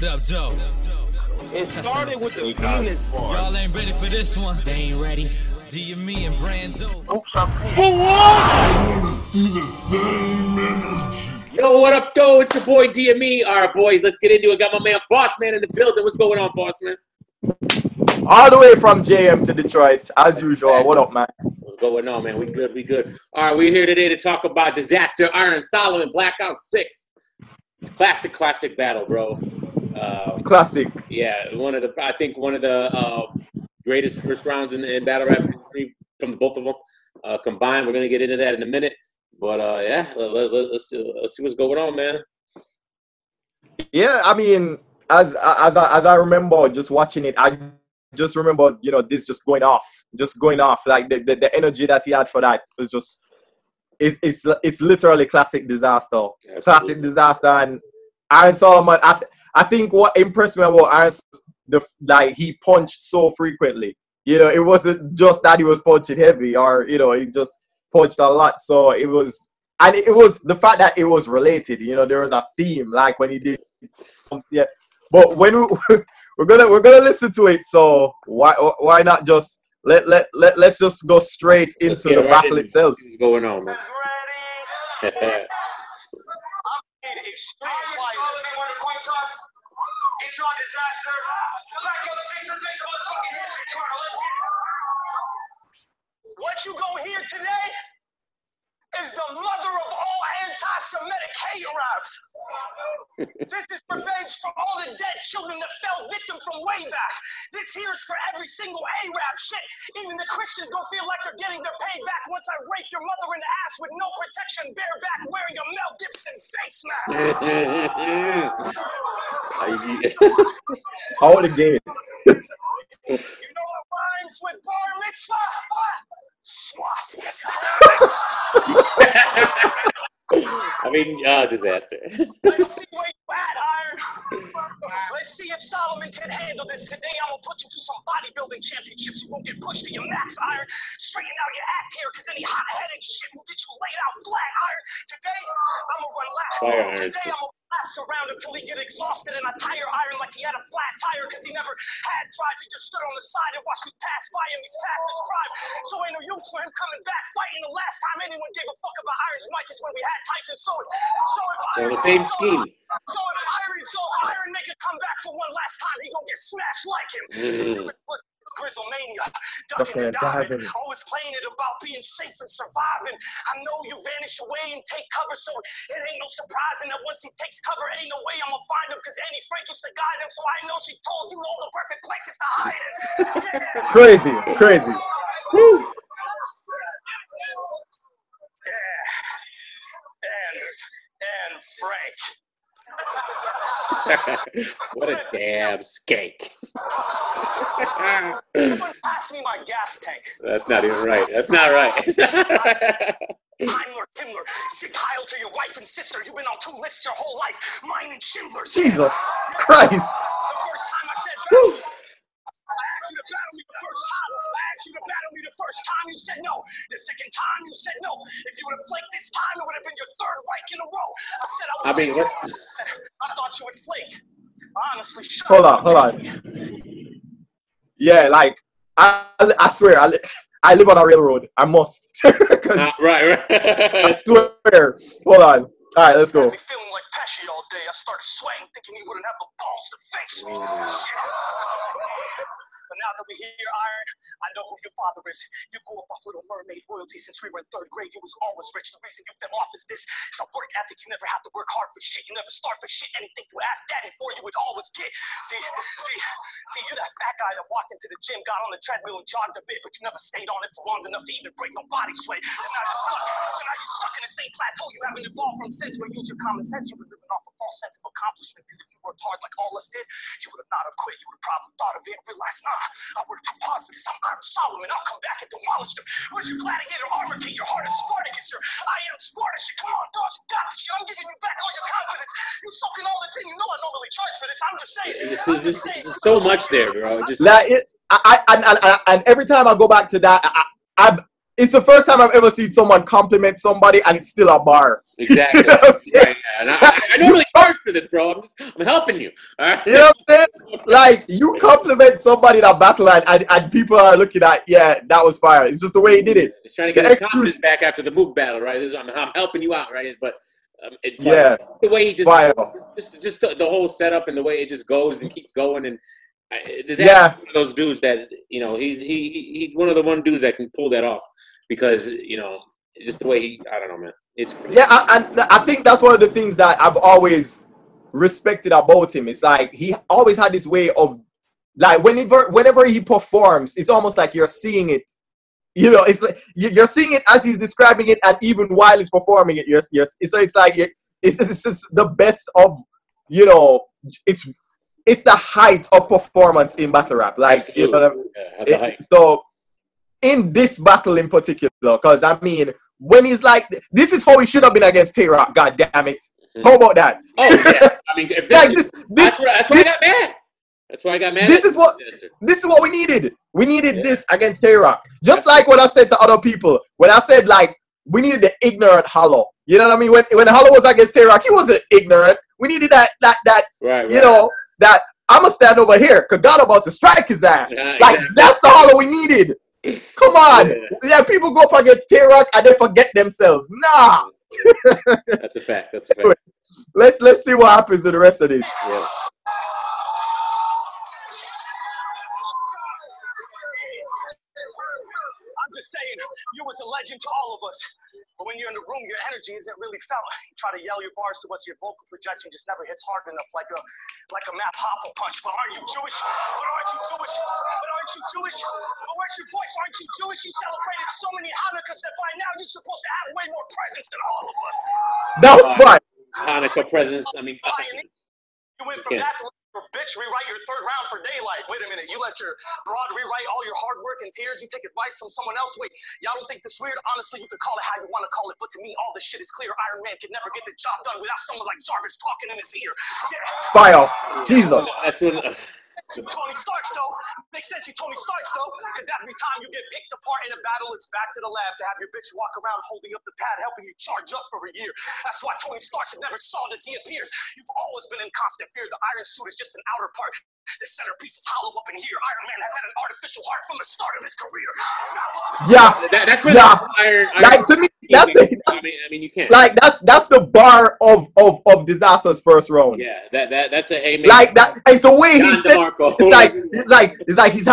What up, Joe? It started with the penis part. Y'all ain't ready for this one. They ain't ready. DME and Brando. For what? Yo, what up, though? It's your boy DME. All right, boys, let's get into it. Got my man Boss Man in the building. What's going on, Boss Man? All the way from JM to Detroit, as usual. What up, man? What's going on, man? We good, we good. All right, we're here today to talk about Disaster, Iron Solomon, Blackout 6. Classic battle, bro. Classic. Yeah, I think one of the greatest first rounds in battle rap history from both of them combined. We're gonna get into that in a minute, but yeah, let's see what's going on, man. Yeah, I mean, as I remember just watching it, I just remember, you know, this just going off. Like the energy that he had for that was just it's literally classic Disaster. Absolutely. Classic Disaster. And Iron Solomon, I think what impressed me about Iron, he punched so frequently. You know, it wasn't just that he was punching heavy, or, you know, he just punched a lot. So it was the fact that it was related. You know, there was a theme, like when he did, yeah. But when we're gonna listen to it, so why not just let's just go straight into the battle itself. What's going on, man? It's on Disaster. Blackout 6, let's make some motherfucking history, Toronto. Let's get it. What you gonna hear today is the mother of all anti-Semitic hate raps. This is revenge for all the dead children that fell victim from way back. This here is for every single Arab shit. Even the Christians gonna feel like they're getting their payback once I rape your mother in the ass with no protection, bareback, wearing a Mel Gibson face mask. How the game? You know what rhymes with bar mitzvah? Swastika. I mean, Disaster. Let's see where you at, Iron. Let's see if Solomon can handle this. Today, I'm gonna put you to some bodybuilding championships. You won't get pushed to your max, Iron. Straighten out your act here, because any hot-headed shit will get you laid out flat, Iron. Today, I'm gonna run laps. Today, I'm gonna laps around him till he get exhausted, and I tire Iron like he had a flat tire, because he never had drive. He just stood on the side and watched me pass by him. He's past his prime, so ain't no use for him coming back fighting. The last time anyone gave a fuck about Iron's mic is when we had Tyson Sword. So if Iron make a comeback for one last time, he gonna get smashed like him. Grizzlemania, ducking and diving, always playing it about being safe and surviving. I know you vanish away and take cover, so it ain't no surprising that once he takes cover, ain't no way I'ma find him, because Annie Frank used to guide him, so I know she told you all the perfect places to hide it. Yeah. Crazy. Woo. And Frank. What a damn skank. Pass me my gas tank. That's not even right. That's not right. Himmler, say Heil to your wife and sister. You've been on 2 lists your whole life. Mine and Schindler's. Jesus Christ. The first time I said battle, I asked you to battle me the first time. I asked you to battle me the first time. You said no. The second time, you said no. If you would have flaked this time, it would have been your 3rd Reich in a row. I said I thought you would flake. Honestly, hold on. Yeah, like I swear, I live on a railroad. I must. Right. I swear. Hold on. All right, let's go. Me feeling like Pesci all day. I started sweating, thinking he wouldn't have the balls to face me. Shit. But now that we're here, Iron, I know who your father is. You grew up off Little Mermaid royalty since we were in 3rd grade. You was always rich. The reason you fell off is this. It's a work ethic. You never have to work hard for shit. You never start for shit. Anything you ask daddy for, you would always get. See, you're that fat guy that walked into the gym, got on the treadmill and jogged a bit, but you never stayed on it for long enough to even break no body sweat. So now you're stuck in the same plateau. You haven't evolved from sense, but use your common sense. You were living off a false sense of accomplishment, because if you worked hard like all us did, you would have not have quit. You would have probably thought of it and realized, I worked too hard for this. I'm Iron Solomon. I'll come back and demolish them. Where's your gladiator armor kit? Your heart is Spartacus. I am Spartacus. Come on, dog. You got this shit. I'm giving you back all your confidence. You soaking all this in. You know I don't really charge for this. I'm just saying. There's so much there, bro. Just like and every time I go back to that, it's the first time I've ever seen someone compliment somebody and it's still a bar. Exactly. You know what I'm saying? Right. And I don't really charge for this, bro. I'm helping you. All right? You know what I'm saying? Like, you compliment somebody in a battle and people are looking at, yeah, that was fire. It's just the way he did it. He's trying to get his confidence back after the Mook battle, right? I'm helping you out, right? But yeah, the way he fire. just the whole setup and the way it just goes and keeps going, and yeah, one of those dudes that he's one of the one dudes that can pull that off because just the way I don't know, man. It's crazy. Yeah, and I think that's one of the things that I've always respected about him. It's like he always had this way of, like, whenever he performs, it's almost like you're seeing it. It's like you're seeing it as he's describing it, and even while he's performing it, it's like it's the best of, it's the height of performance in battle rap. Like, so in this battle in particular, because I mean, when he's like, this is how he should have been against Tay-Rock. God damn it! How about that? Oh yeah, I mean, that's why I got mad. That's why I got mad. This is what we needed. We needed this against Tay-Rock. Just like what I said to other people. When I said, like, we needed the ignorant Hollow. You know what I mean? When Hollow was against Tay-Rock, he wasn't ignorant. We needed that that I'ma stand over here because God about to strike his ass. Yeah, like, exactly. That's the Hollow we needed. Come on. Yeah, people go up against Tay-Rock and they forget themselves. Nah. That's a fact. That's a fact. Let's see what happens with the rest of this. Yeah. I'm just saying, you was a legend to all of us. But when you're in the room, your energy isn't really felt. You try to yell your bars to us, your vocal projection just never hits hard enough, like a math Hoffel punch. But aren't you Jewish? But aren't you Jewish? But aren't you Jewish? But where's your voice? Aren't you Jewish? You celebrated so many Hanukkahs that by now you're supposed to have way more presents than all of us. That was fun. Hanukkah presents. I mean, you went from that to bitch rewrite your third round for daylight. Wait a minute, you let your broad rewrite all your hard work and tears. You take advice from someone else. Wait, y'all don't think this weird? Honestly, you could call it how you want to call it, but to me, all this shit is clear. Iron Man could never get the job done without someone like Jarvis talking in his ear. Yeah. Fire. Jesus. That's what. Tony Starks, though. Makes sense, you Tony Starks, though. Because every time you get picked apart in a battle, it's back to the lab to have your bitch walk around holding up the pad, helping you charge up for a year. That's why Tony Starks has never sought as he appears. You've always been in constant fear. The iron suit is just an outer part. The centerpiece is hollow up in here. Iron Man has had an artificial heart from the start of his career. Yeah. That's really iron. Like, to me, that's I mean, you can't. Like, that's the bar of Disaster's first round. Yeah, that's a haymaker. Like, that it's the way he said. It's like he's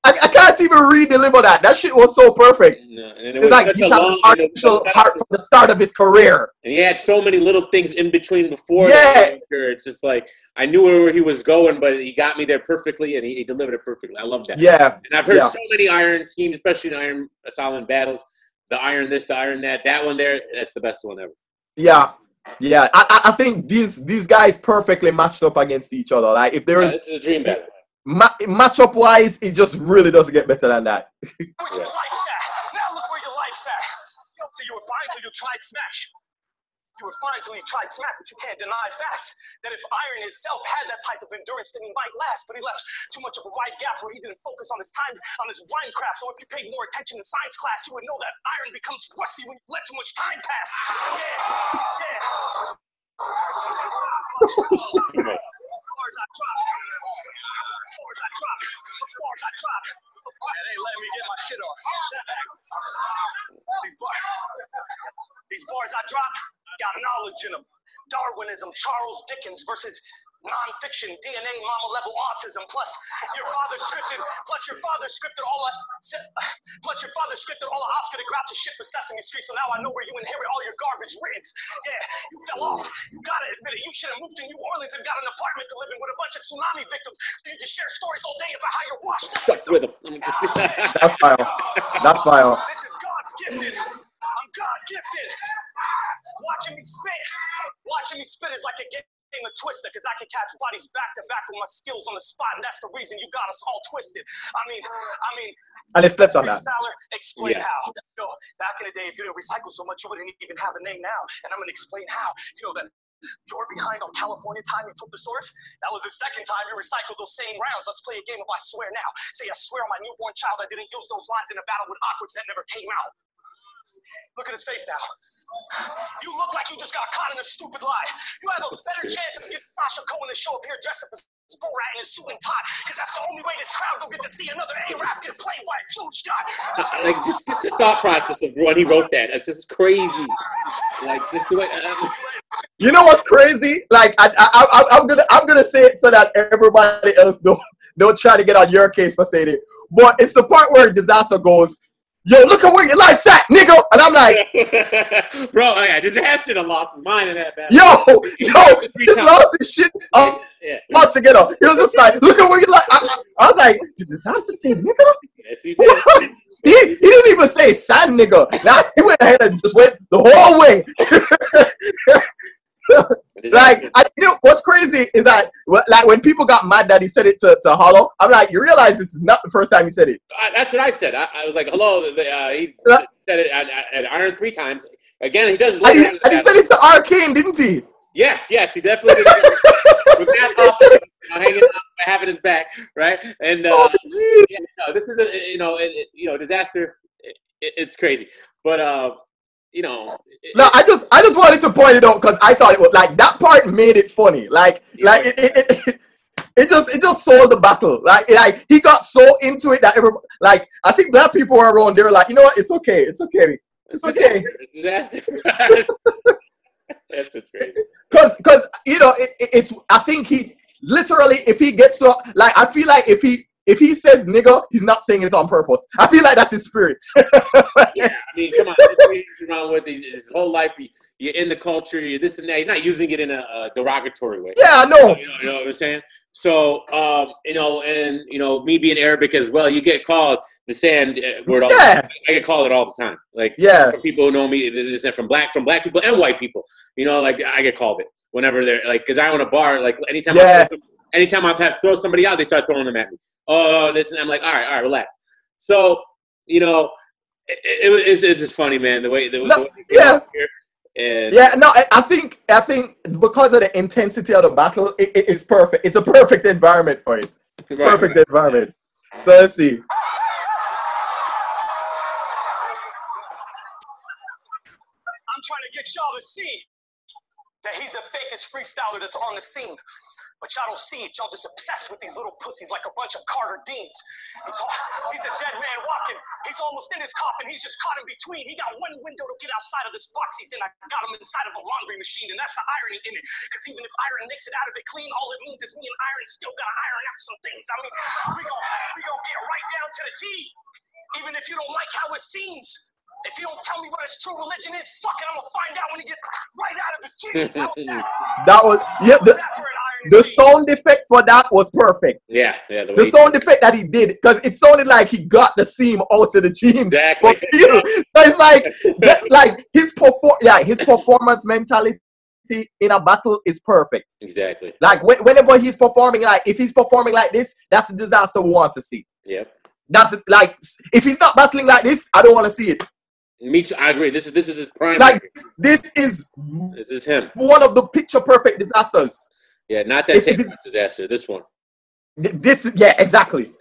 I can't even re-deliver that. That shit was so perfect. No, it's like he's had an artificial heart from the start of his career. And he had so many little things in between before. Yeah. It's just like, I knew where he was going, but he got me there perfectly, and he delivered it perfectly. I love that. Yeah. And I've heard so many iron schemes, especially in Iron Solomon battles. The iron this, the iron that. That one there, that's the best one ever. Yeah. Yeah. I think these guys perfectly matched up against each other. Like, if there is a dream battle. Matchup wise, it just really doesn't get better than that. Where's your life's at? Now look where your life's at. So you were fine till you tried Smash. You were fine till you tried Smack, but you can't deny facts that if Iron itself had that type of endurance, then he might last. But he left too much of a wide gap where he didn't focus on his time, on his rhyme craft. So if you paid more attention to science class, you would know that Iron becomes rusty when you let too much time pass. Yeah. Bars I drop. Bars I drop. It ain't letting me get my shit off. These bars I drop got knowledge in them. Darwinism, Charles Dickens versus non-fiction, DNA, mama level autism. Plus your father scripted all the Oscar the Grouch shit for Sesame Street. So now I know where you inherit all your garbage writs. Yeah, you fell off. You gotta admit it. You should have moved to New Orleans and got an apartment to live in with a bunch of tsunami victims, so you can share stories all day about how you're washed up with them. That's fire. That's fire. This is God's gifted. I'm God gifted. Watching me spit is like a game of Twister, because I can catch bodies back to back with my skills on the spot, and that's the reason you got us all twisted. I mean, and it's left on that. Explain how. You know, back in the day, if you didn't recycle so much, you wouldn't even have a name now. And I'm gonna explain how. You know that You're behind on California time, you told the source? That was the second time you recycled those same rounds. Let's play a game of I swear now. Say I swear on my newborn child I didn't use those lines in a battle with awkwards that never came out. Look at his face now. You look like you just got caught in a stupid lie. You have a better chance of getting Sasha Cohen to show up here dressed up as Borat in his suit and tie, because that's the only way this crowd will get to see another A-Rap get played by a Jewish guy. Like just the thought process of when he wrote that, it's just crazy. Like just the way. You know what's crazy? Like I'm gonna say it so that everybody else don't try to get on your case for saying it. But it's the part where Disaster goes, "Yo, look at where your life's at, nigga," and I'm like, bro, yeah, Disaster done lost his mind in that battle. Yo, this lost his shit altogether. He was just like, "Look at where your life." I was like, "Did Disaster say nigga?" Yes, he did. He didn't even say "son, nigga." Nah, he went ahead and just went the whole way. Like, you know what's crazy is that like when people got mad that he said it to Hollow, I'm like, you realize this is not the first time he said it. That's what I said. I was like, hello. He said it at Iron 3 times. Again, he does. And he said it to Arcane, didn't he? Yes, he definitely did. With that off, hanging out, having his back, right? And this is a Disaster. It's crazy, but no, I just wanted to point it out because I thought it was like that part made it funny. Like it just sold the battle. Like he got so into it that everybody, like, I think black people were around. They were like, you know what? It's okay. It's okay. Disaster. That's what's crazy. Because it's. I think he literally, if he gets to, like, I feel like if he says nigga, he's not saying it on purpose. I feel like that's his spirit. Yeah, I mean, come on. He's around with his whole life. You're in the culture. You're this and that. He's not using it in a derogatory way. Yeah, I know. You know what I'm saying? So, me being Arabic as well, you get called the sand word all the time. I get called it all the time. Like, for people who know me, this is from black people and white people. Like, I get called it whenever they're like, because I own a bar. Like, anytime I've had to throw somebody out, they start throwing them at me. Oh, this and I'm like, all right, relax. So, it's just funny, man. The way here. And I think because of the intensity of the battle, it's perfect. It's a perfect environment for it. Perfect environment. So let's see. I'm trying to get y'all to see that he's the fakest freestyler that's on the scene. But y'all don't see it. Y'all just obsessed with these little pussies like a bunch of Carter Deans. He's a dead man walking. He's almost in his coffin. He's just caught in between. He got one window to get outside of this box he's in. I got him inside of a laundry machine, and that's the irony in it. Because even if Iron makes it out of it clean, all it means is me and Iron still gotta iron out some things. I mean, we gonna get right down to the T. Even if you don't like how it seems. If you don't tell me what his true religion is, fuck it, I'm gonna find out when he gets right out of his jeans. That was the sound effect for that was perfect. Yeah. The sound effect that he did, because it sounded like he got the seam out of the jeans. Exactly. So it's like his performance mentality in a battle is perfect. Exactly. Like whenever he's performing, like if he's performing like this, that's a Disaster we want to see. Yep. That's like if he's not battling like this, I don't want to see it. Me too. I agree. This is his prime. Like this is him. One of the picture perfect Disasters. Yeah, not that Disaster. This one. Exactly.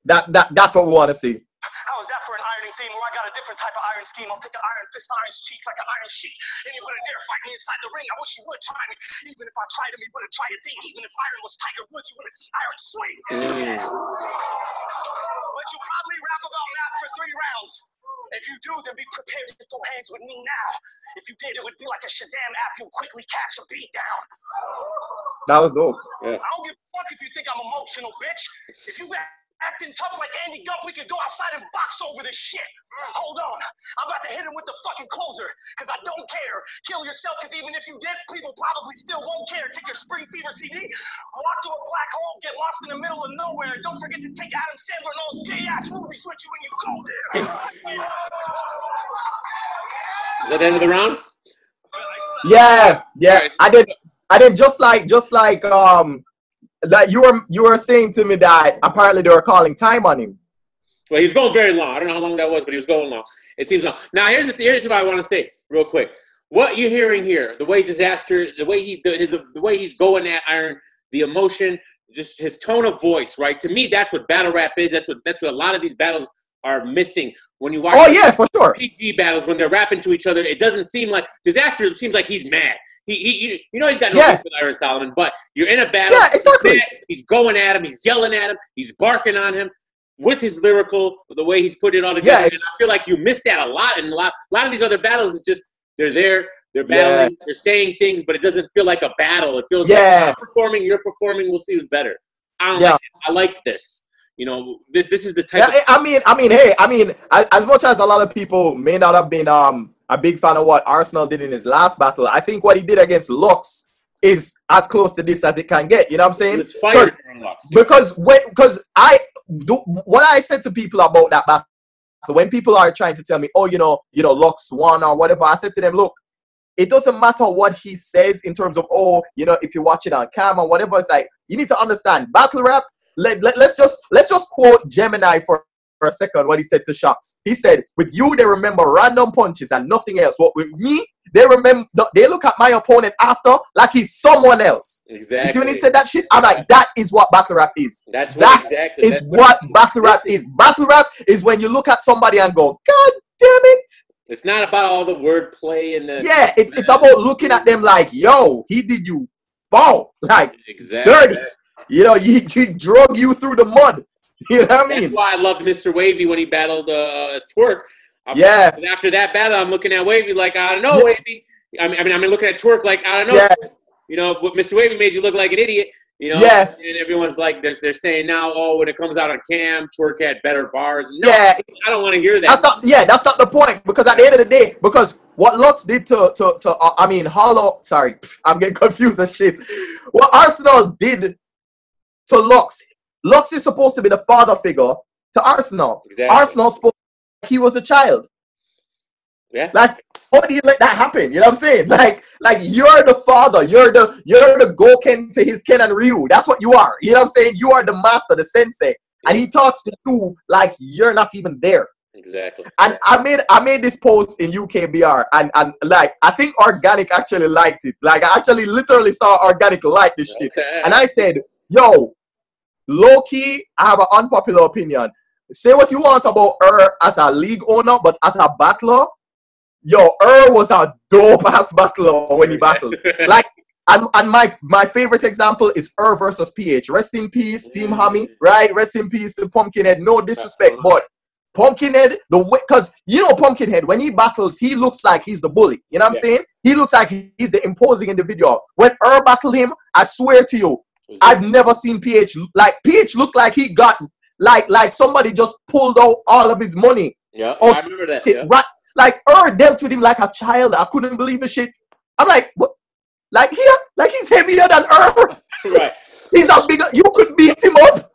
That's what we want to see. How is that for an ironing theme where I got a different type of iron scheme? I'll take an iron fist, iron's cheek like an iron sheet. Anyone dare fight me inside the ring, I wish you would try me. Even if I tried him, he wouldn't try a thing. Even if Iron was Tiger Woods, you wouldn't see Iron swing. But you probably rap about math for 3 rounds. If you do, then be prepared to throw hands with me now. If you did, it would be like a Shazam app. You'll quickly catch a beat down. That was dope. Yeah. I don't give a fuck if you think I'm emotional, bitch. If you acting tough like Andy Guff, we could go outside and box over this shit. Hold on. I'm about to hit him with the fucking closer, because I don't care. Kill yourself, because even if you did, people probably still won't care. Take your Spring Fever CD, walk through a black hole, get lost in the middle of nowhere. Don't forget to take Adam Sandler and those gay-ass movies with you when you go there. Is that the end of the round? Yeah. I did just like that you were saying to me that apparently they were calling time on him. Well, he was going very long. I don't know how long that was, but he was going long. It seems long. Now, here's what I want to say real quick. what you're hearing here, the way Disaster, the way he's going at Iron, the emotion, just his tone of voice, right? To me, that's what battle rap is. That's what a lot of these battles are missing. When you watch for sure. PG battles, when they're rapping to each other, it doesn't seem like Disaster. It seems like he's mad. He's got no beef with Iron Solomon, but you're in a battle. Yeah, exactly. He's going at him. He's yelling at him. He's barking on him with his lyrical, the way he's put it all together. And I feel like you missed that a lot. And a lot of these other battles is just they're there. They're battling. They're saying things, but it doesn't feel like a battle. It feels like I'm performing. You're performing. We'll see who's better. I don't like it. I like this. You know, this is the type. As much as a lot of people may not have been a big fan of what Arsenal did in his last battle, I think what he did against Lux is as close to this as it can get. You know what I'm saying? It's fire during Lux. Because what I said to people about that battle, when people are trying to tell me, oh, you know, Lux won or whatever, I said to them, look, it doesn't matter what he says in terms of, oh, you know, if you watch it on camera, whatever. It's like you need to understand battle rap. Let's just quote Gemini for a second. What he said to Shots. He said, "With you, they remember random punches and nothing else. What with me, they look at my opponent after like he's someone else." Exactly. You see when he said that shit? I'm like, that is what battle rap is. That's what battle rap is. Battle rap is when you look at somebody and go, God damn it. It's not about all the wordplay and the it's about looking at them like, yo, he did you fall like dirty. You know, he drug you through the mud. You know what I mean? That's why I loved Mr. Wavy when he battled Twerk. And after that battle, I'm looking at Wavy like, I don't know, Wavy. I mean, looking at Twerk like, I don't know. You know, Mr. Wavy made you look like an idiot. You know, and everyone's like, they're saying now, oh, when it comes out on cam, Twerk had better bars. No, I don't want to hear that. That's not the point, because at the end of the day, because what Lux did Hollow, sorry, I'm getting confused as shit. What Arsenal did to Lux is supposed to be the father figure to Arsenal. Exactly. Arsenal supposed to be like he was a child. Yeah. Like, how do you let that happen? You know what I'm saying? Like you're the father. You're the Goken to his Ken and Ryu. That's what you are. You know what I'm saying? You are the master, the sensei. And he talks to you like you're not even there. Exactly. And I made this post in UKBR and like I think Organic actually liked it. Like I actually literally saw Organic like this shit. And I said, yo, low-key, I have an unpopular opinion. Say what you want about her as a league owner, but as a battler, yo, was a dope-ass battler when he battled. Like, and my favorite example is versus PH. Rest in peace, Team Hammy, right? Rest in peace to Pumpkinhead. No disrespect, but Pumpkinhead, because you know Pumpkinhead, when he battles, he looks like he's the bully. You know what I'm saying? He looks like he's the imposing individual. When battled him, I swear to you, I've never seen PH look like he got like somebody just pulled out all of his money. Yeah, I remember that. Yeah. Right, like dealt with him like a child. I couldn't believe the shit. I'm like, what? Like he's heavier than Right. He's a bigger. You could beat him up.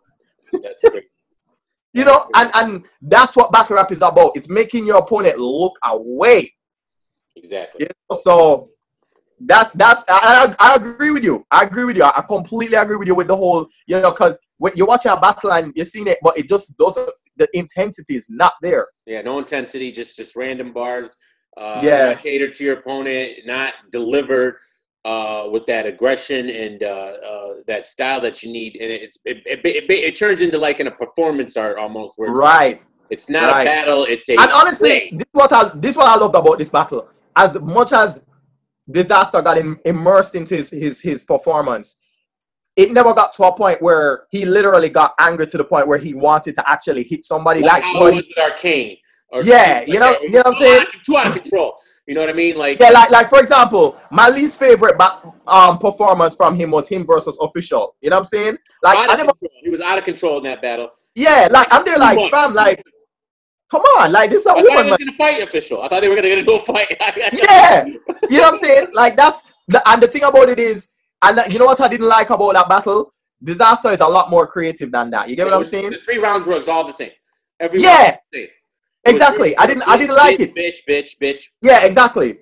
That's great. You know, and that's what battle rap is about. It's making your opponent look away. Exactly. You know? So I agree with you. I completely agree with you with the whole, you know, because when you watch a battle and you're seeing it, but it just doesn't, the intensity is not there. Yeah, no intensity, just random bars. Not catered to your opponent, not delivered with that aggression and that style that you need, and it turns into like in a performance art almost. Where it's not a battle. It's a and honestly, this is what I loved about this battle. As much as Disaster got immersed into his performance, it never got to a point where he literally got angry to the point where he wanted to actually hit somebody. Like how it was with Arcane. You know what I'm saying? Too out of control. You know what I mean? Like like for example, my least favorite performance from him was him versus Official. You know what I'm saying? Like he was out of control in that battle. Yeah, like I'm there like fam, like come on, like this is a woman. I thought they were gonna fight Official. I thought they were gonna go fight. Yeah, you know what I'm saying? Like and the thing about it is, and you know what I didn't like about that battle? Disaster is a lot more creative than that. You get what I'm saying? The 3 rounds were all the same. Every round was the same. Exactly. I didn't like it. Bitch. Yeah, exactly.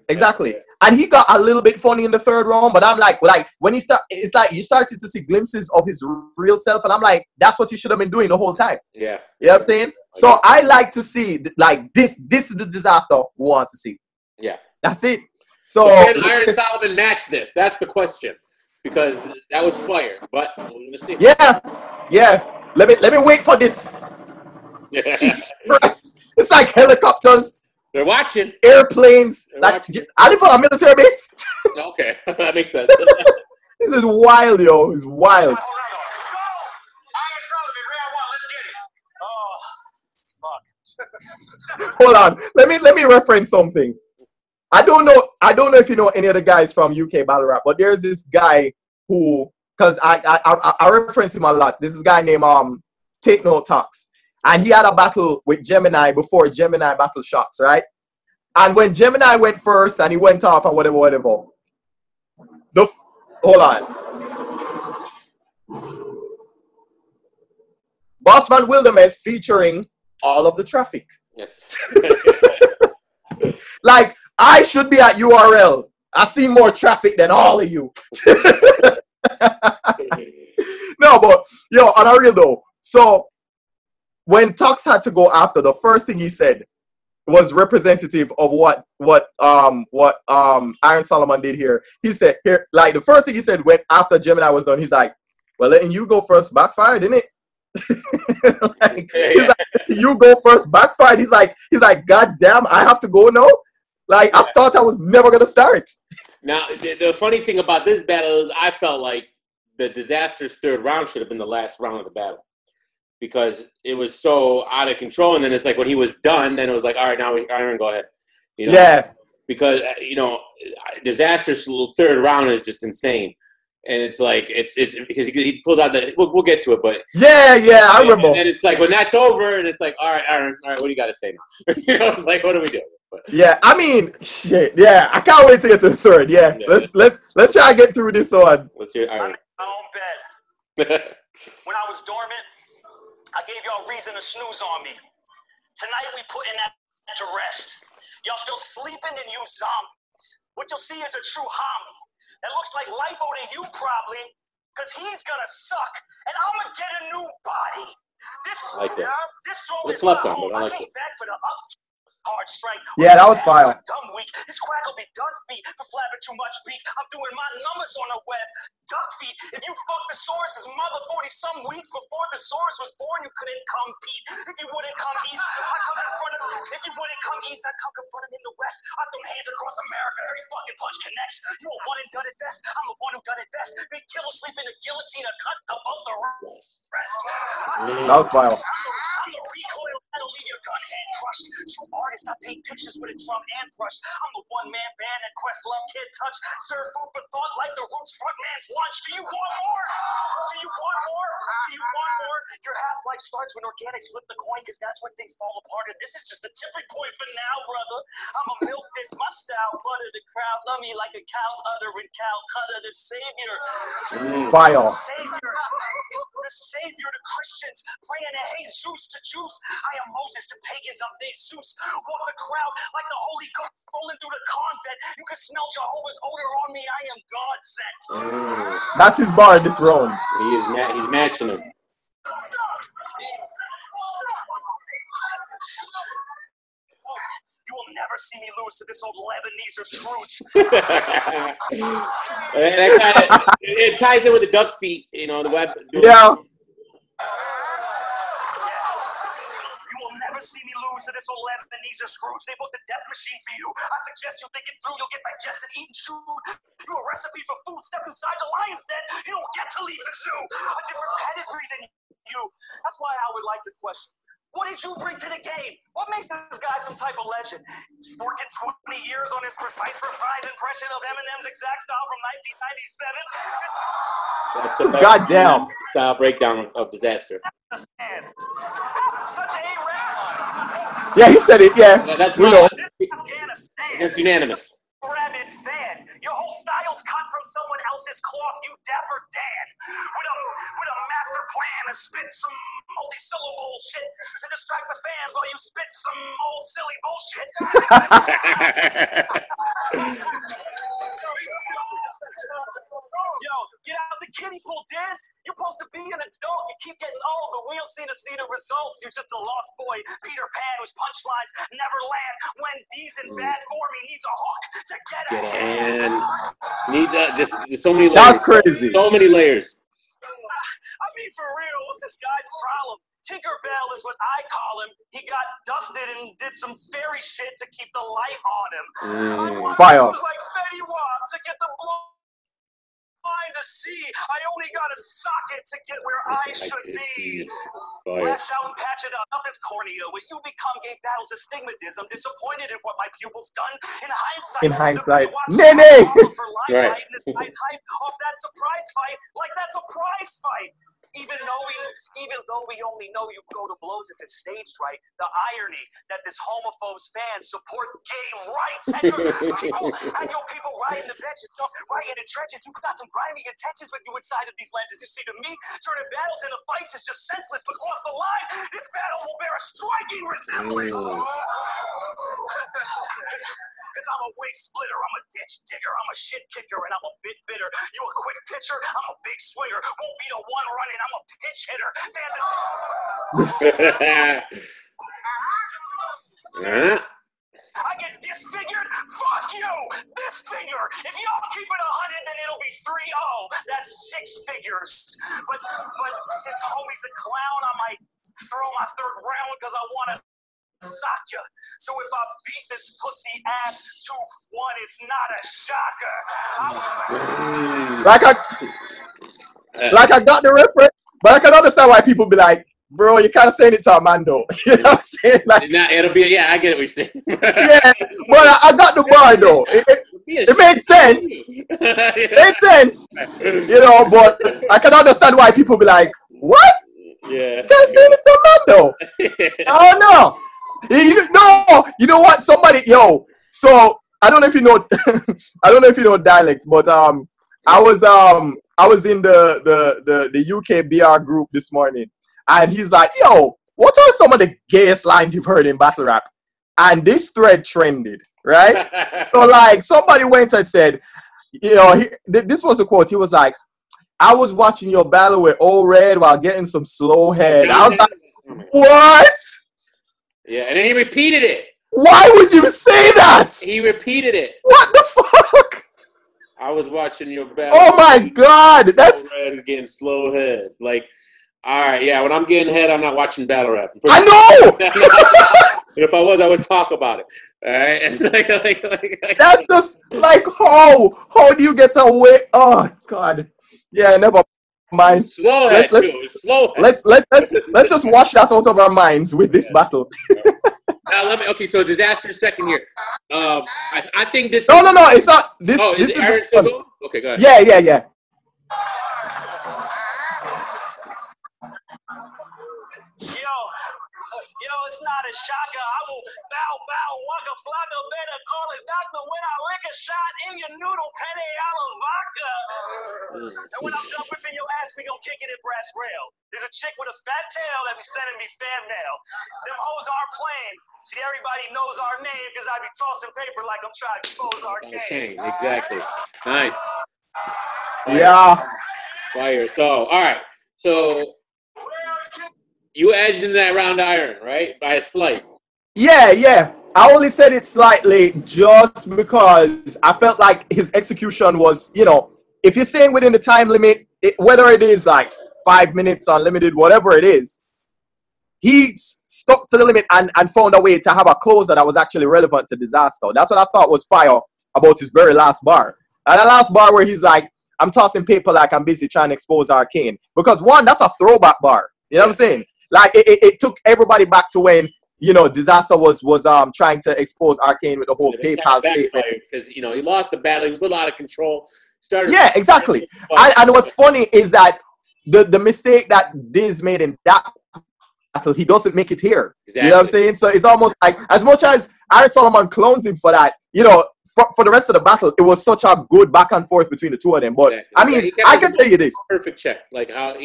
And he got a little bit funny in the 3rd round, but I'm like when he it's like you started to see glimpses of his real self, and I'm like, that's what he should have been doing the whole time. Yeah. You know what I'm saying? So I like to see like this is the Disaster we want to see. Yeah. That's it. So can Iron Solomon match this? That's the question. Because that was fire. But we're gonna see. yeah. Let me wait for this. Jesus Christ. It's like helicopters, They're watching. airplanes. They're Like watching. I live on a military base. Okay, that makes sense. This is wild, yo. It's wild. Hold on. Let me reference something. I don't know if you know any of the guys from UK battle rap, but there's this guy who, because I reference him a lot. This is a guy named Take No Talks. And he had a battle with Gemini before Gemini battle shots, right? And when Gemini went first and he went off and whatever. Hold on. Bossman Wilderness featuring all of the traffic. Yes. Like, I should be at URL. I see more traffic than all of you. No, but yo, on a real though. So when Tux had to go after, the first thing he said was representative of what Iron Solomon did here. He said here, like the first thing he said when after Gemini was done, he's like, well, letting you go first backfired, didn't it? Like, he's like, you go first backfired. He's like, God damn, I have to go now. Like, I thought I was never gonna start. Now, the funny thing about this battle is I felt like the Disaster's third round should have been the last round of the battle because it was so out of control. And then it's like when he was done, then it was like, all right, now Iron, go ahead. You know? Yeah. Because, you know, Disaster's third round is just insane. And it's like, it's because he pulls out the, we'll get to it, but. Yeah, I remember. And then it's like, when that's over, and it's like, all right, Iron, all right, what do you got to say now? You know, it's like, what do we do? But, yeah, I mean, shit. Yeah, I can't wait to get to the third. Yeah, let's try to get through this one. Let's hear Iron. I'm in my own bed. When I was dormant, I gave y'all reason to snooze on me. Tonight, we putting that to rest. Y'all still sleeping and you zombies. What you'll see is a true homie. That looks like lipo to you probably, because he's gonna suck, and I'm gonna get a new body. This I like that. This throw I is slept my on, but home. I I like came back for the hard strike. Yeah, that was fire. Dumb week. His crack will be done me for flapping too much beat. I'm doing my numbers on the web. Duck feet. If you fuck the source, his mother 40-some weeks before the source was born, you couldn't compete. If you wouldn't come east, I come in front of him. If you wouldn't come east, I come confront him in the west. I throw hands across America. Every fucking punch connects. You a one and done it best. I'm the one who done it best. Big killer sleep in the guillotine, a cut above the rest. That was fire. I'm the recoil that'll leave your gun hand crushed. True artist, I paint pictures with a drum and brush. I'm the one-man band that Questlove can't touch. Serve food for thought like the Roots frontman's lunch. Do you want more? Do you want more? Do you want more? Your half-life starts when organics flip the coin, because that's when things fall apart. And this is just the tipping point for now, brother. I'ma milk this, my style, butter the crowd. Love me like a cow's udder and cow cutter, the savior. Fire. The savior to Christians, praying to Jesus to Jews. I am Moses to pagans, I'm Jesus. Walk the crowd like the Holy Ghost rolling through the convent. You can smell Jehovah's odor on me. I am God sent. That's his bar this round. He's matching him. You will never see me lose to this old Lebanese or Scrooge. And that kind of it ties in with the duck feet, you know, the web. Yeah. You will never see me lose to this old Lebanese or Scrooge. They booked the death machine for you. I suggest you think it through. You'll get digested, eaten, chewed. You a recipe for food. Step inside the lion's den. You don't get to leave the zoo. A different pedigree than you. That's why I would like to question. What did you bring to the game? What makes this guy some type of legend? He's working 20 years on his precise, refined impression of Eminem's exact style from 1997. God damn. Style breakdown of Disaster. Such a red. Yeah, he said it. Yeah, That's we know. This Afghanistan. It's unanimous. Rabid fan. Your whole style's cut from someone else's cloth, you dapper Dan. With a master plan to spit some multi-syllable bullshit to distract the fans while you spit some old silly bullshit. Yo, get out the kiddie pool, Diz. You're supposed to be an adult. You keep getting old, but we don't seem to see the results. You're just a lost boy, Peter Pan, whose punchlines never land. When D's in bad form, he needs a hook to get a hand. There's so many layers. That's crazy. So many layers. I mean, for real, what's this guy's problem? Tinkerbell is what I call him. He got dusted and did some fairy shit to keep the light on him. I want Fire. moves like Fetty Wap to get the blind to see. I only got a socket to get where I should be. Lash out and patch it up. Nothing's cornea. What you become gave battles astigmatism. Disappointed in what my pupils done. In hindsight. Nene! Right. Hype off that surprise fight like that's a prize fight. Even though we only know you go to blows if it's staged right, the irony that this homophobe's fans support gay rights and your people right in the benches, right in the trenches. You got some grimy intentions when you inside of these lenses. You see, to me, turning battles into fights is just senseless. But cross the line, this battle will bear a striking resemblance. Cause I'm a wig splitter, I'm a ditch digger, I'm a shit kicker, and I'm a bit bitter. You a quick pitcher, I'm a big swinger. Won't be the one running, I'm a pitch hitter. I get disfigured? Fuck you! This finger! If y'all keep it 100, then it'll be 3-0. That's 6 figures. But since homie's a clown, I might throw my third round because I want to sock ya. So if I beat this pussy ass 2-1, it's not a shocker. Like I got the reference, but I can understand why people be like, bro, you can't say it to a man though. You know what I'm saying? Like, it'll be, yeah, I get what you're saying. Yeah, but I got the bar though. It makes sense. It makes sense. You know, but I can understand why people be like, what? Yeah. You can't say it to a man though. Oh no. You know what? Somebody, so I don't know if you know, I don't know if you know dialects, but I was in the UK BR group this morning, and he's like, yo, what are some of the gayest lines you've heard in battle rap? And this thread trended, right? So like somebody went and said, this was a quote. He was like, I was watching your battle with Old Red while getting some slow head. I was like, what? Yeah, and then he repeated it. Why would you say that? He repeated it. What the fuck? I was watching your battle. Oh my god, that's getting slow head. Like, all right, yeah. When I'm getting head, I'm not watching battle rap. I know. If I was, I would talk about it. All right, it's like that's just like how do you get away? Oh god, yeah, never mind. Slow head. Let's just wash that out of our minds with this battle. Okay, so disaster second here. I think this. No, it's not. This. Oh, this is Aaron still going? Okay, go ahead. Yeah. Yo, it's not a shocker. I will bow, waka flocka, better call it doctor when I lick a shot in your noodle, penne alla vodka. And when I'm done whipping your ass, we gon' kick it at Brass Rail. There's a chick with a fat tail that be sending me fan mail. Them hoes aren't playing. See, everybody knows our name because I be tossing paper like I'm trying to expose our game. Okay, exactly. Nice. Yeah. Fire. So, all right. So, you edged in that round iron, right? By a slight. Yeah. I only said it slightly just because I felt like his execution was, if you're staying within the time limit, whether it is like 5 minutes unlimited, whatever it is, he stuck to the limit and found a way to have a closer that was actually relevant to Disaster. That's what I thought was fire about his very last bar. And the last bar where he's like, I'm tossing paper like I'm busy trying to expose Arcane. Because one, that's a throwback bar. You know what I'm saying? Like it took everybody back to when, Disaster was trying to expose Arcane with the whole PayPal statement. Because, he lost the battle. He was a little out of control. Yeah, exactly. And what's funny is that the mistake that Diz made in that battle, he doesn't make it here. Exactly. You know what I'm saying? So it's almost like, as much as Aaron Solomon clones him for that, for the rest of the battle, it was such a good back and forth between the two of them. But, I mean, I can tell you this. Perfect check. Like, how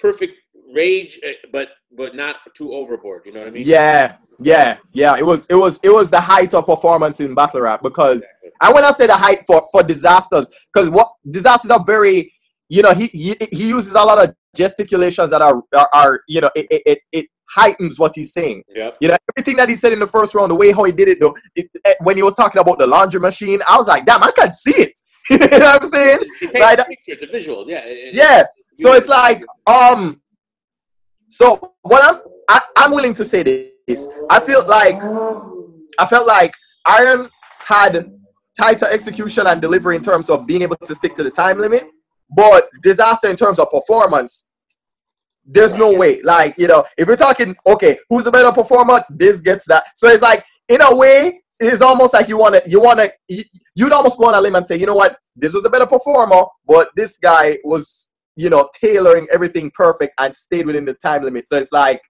perfect rage, but not too overboard. You know what I mean? Yeah. It was the height of performance in battle rap because I when I say the hype for disasters, because what disasters are very, you know, he uses a lot of gesticulations that are you know, it heightens what he's saying. Yep. You know, everything that he said in the first round, the way how he did it though, when he was talking about the laundry machine, I was like, damn, I can't see it. You know what I'm saying? Like, a picture, it's a visual, yeah. Yeah. So it's like, so what I'm willing to say this. I felt like Iron had tighter execution and delivery in terms of being able to stick to the time limit, but Disaster in terms of performance, there's no way. Like, you know, if we're talking, okay, who's a better performer? This gets that. So it's like, in a way, it's almost like you'd almost go on a limb and say, you know what, this was the better performer, but this guy was, you know, tailoring everything perfect and stayed within the time limit. So it's like,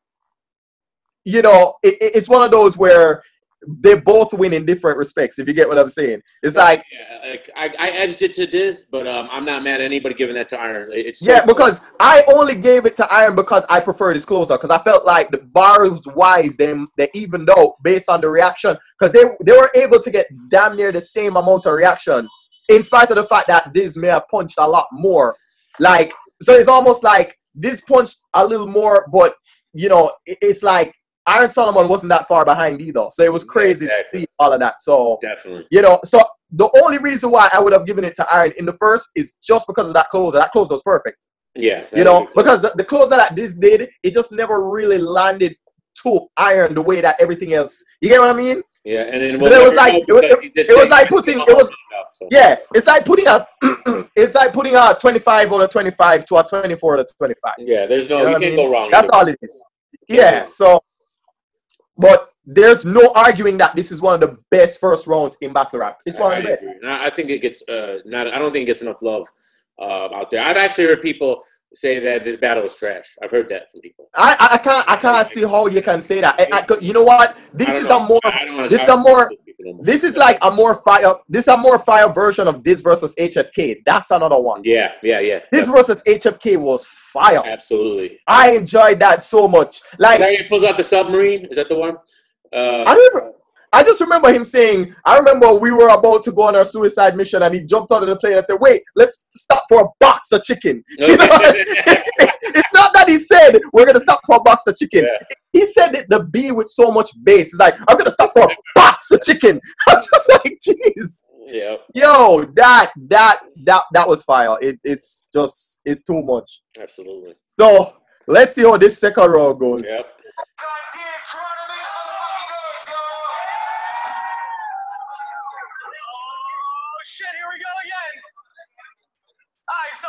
you know, it's one of those where they both win in different respects, if you get what I'm saying. It's like, yeah, I edged it to Diz, but I'm not mad at anybody giving that to Iron. It's so yeah, because I only gave it to Iron because I preferred his closer, because I felt like the bars wise, they even though based on the reaction, because they were able to get damn near the same amount of reaction, in spite of the fact that Diz may have punched a lot more. Like, so it's almost like Diz punched a little more, but you know, it's like Iron Solomon wasn't that far behind either. So it was crazy to see all of that. So definitely, you know, so the only reason why I would have given it to Iron in the first is just because of that closer. That closer was perfect. Yeah. You know, because the closer that this did, it just never really landed to Iron the way that everything else. You get what I mean? Yeah, and then so it was like it was like putting it was yeah, it's like putting a it's like putting a 25 out of 25 to a 24 out of 25. Yeah, there's no, you can't go wrong. That's all it is. Yeah, so but there's no arguing that this is one of the best first rounds in battle rap. It's one of the best. I think it gets I don't think it gets enough love out there. I've actually heard people say that this battle was trash. I've heard that from people. I can't see how you can say that. You know what? This is like a more fire version of this versus HFK. That's another one. Yeah. This versus HFK was fire. Absolutely. I enjoyed that so much. Like, he pulls out the submarine. Is that the one? I just remember him saying, I remember we were about to go on our suicide mission and he jumped out of the plane and said, wait, let's stop for a box of chicken. You know? It's not that he said, we're going to stop for a box of chicken. Yeah. He said it, the B with so much bass. It's like, I'm going to stop for a box of chicken. I was just like, jeez. Yeah. Yo, that was fire. It's too much. Absolutely. So, let's see how this second round goes. Yep. Shit, here we go again. All right, so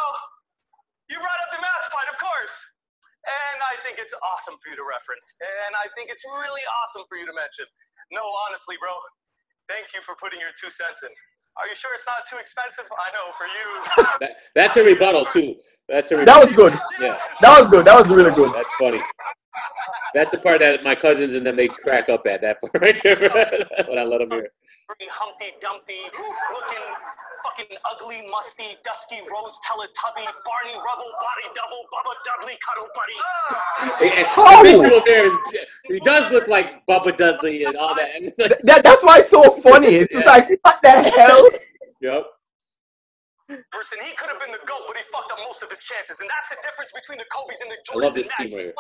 you brought up the math fight, of course. And I think it's awesome for you to reference. And I think it's really awesome for you to mention. No, honestly, bro, thank you for putting your 2 cents in. Are you sure it's not too expensive? I know, for you. That's a rebuttal, too. That was good. Yeah. That was good. That was really good. That's funny. That's the part that my cousins and them, they crack up at, that part right there when I let them hear it. Humpty Dumpty, looking fucking ugly, musty, dusty, Rose Teletubby, Barney Rubble, Body Double, Bubba Dudley, Cuddle Buddy. Visual there is, he does look like Bubba Dudley and all that. And it's like, that's why it's so funny. It's just like, what the hell? Yep. Person, he could have been the GOAT, but he fucked up most of his chances. And that's the difference between the Kobe's and the Jordans. I love this scheme right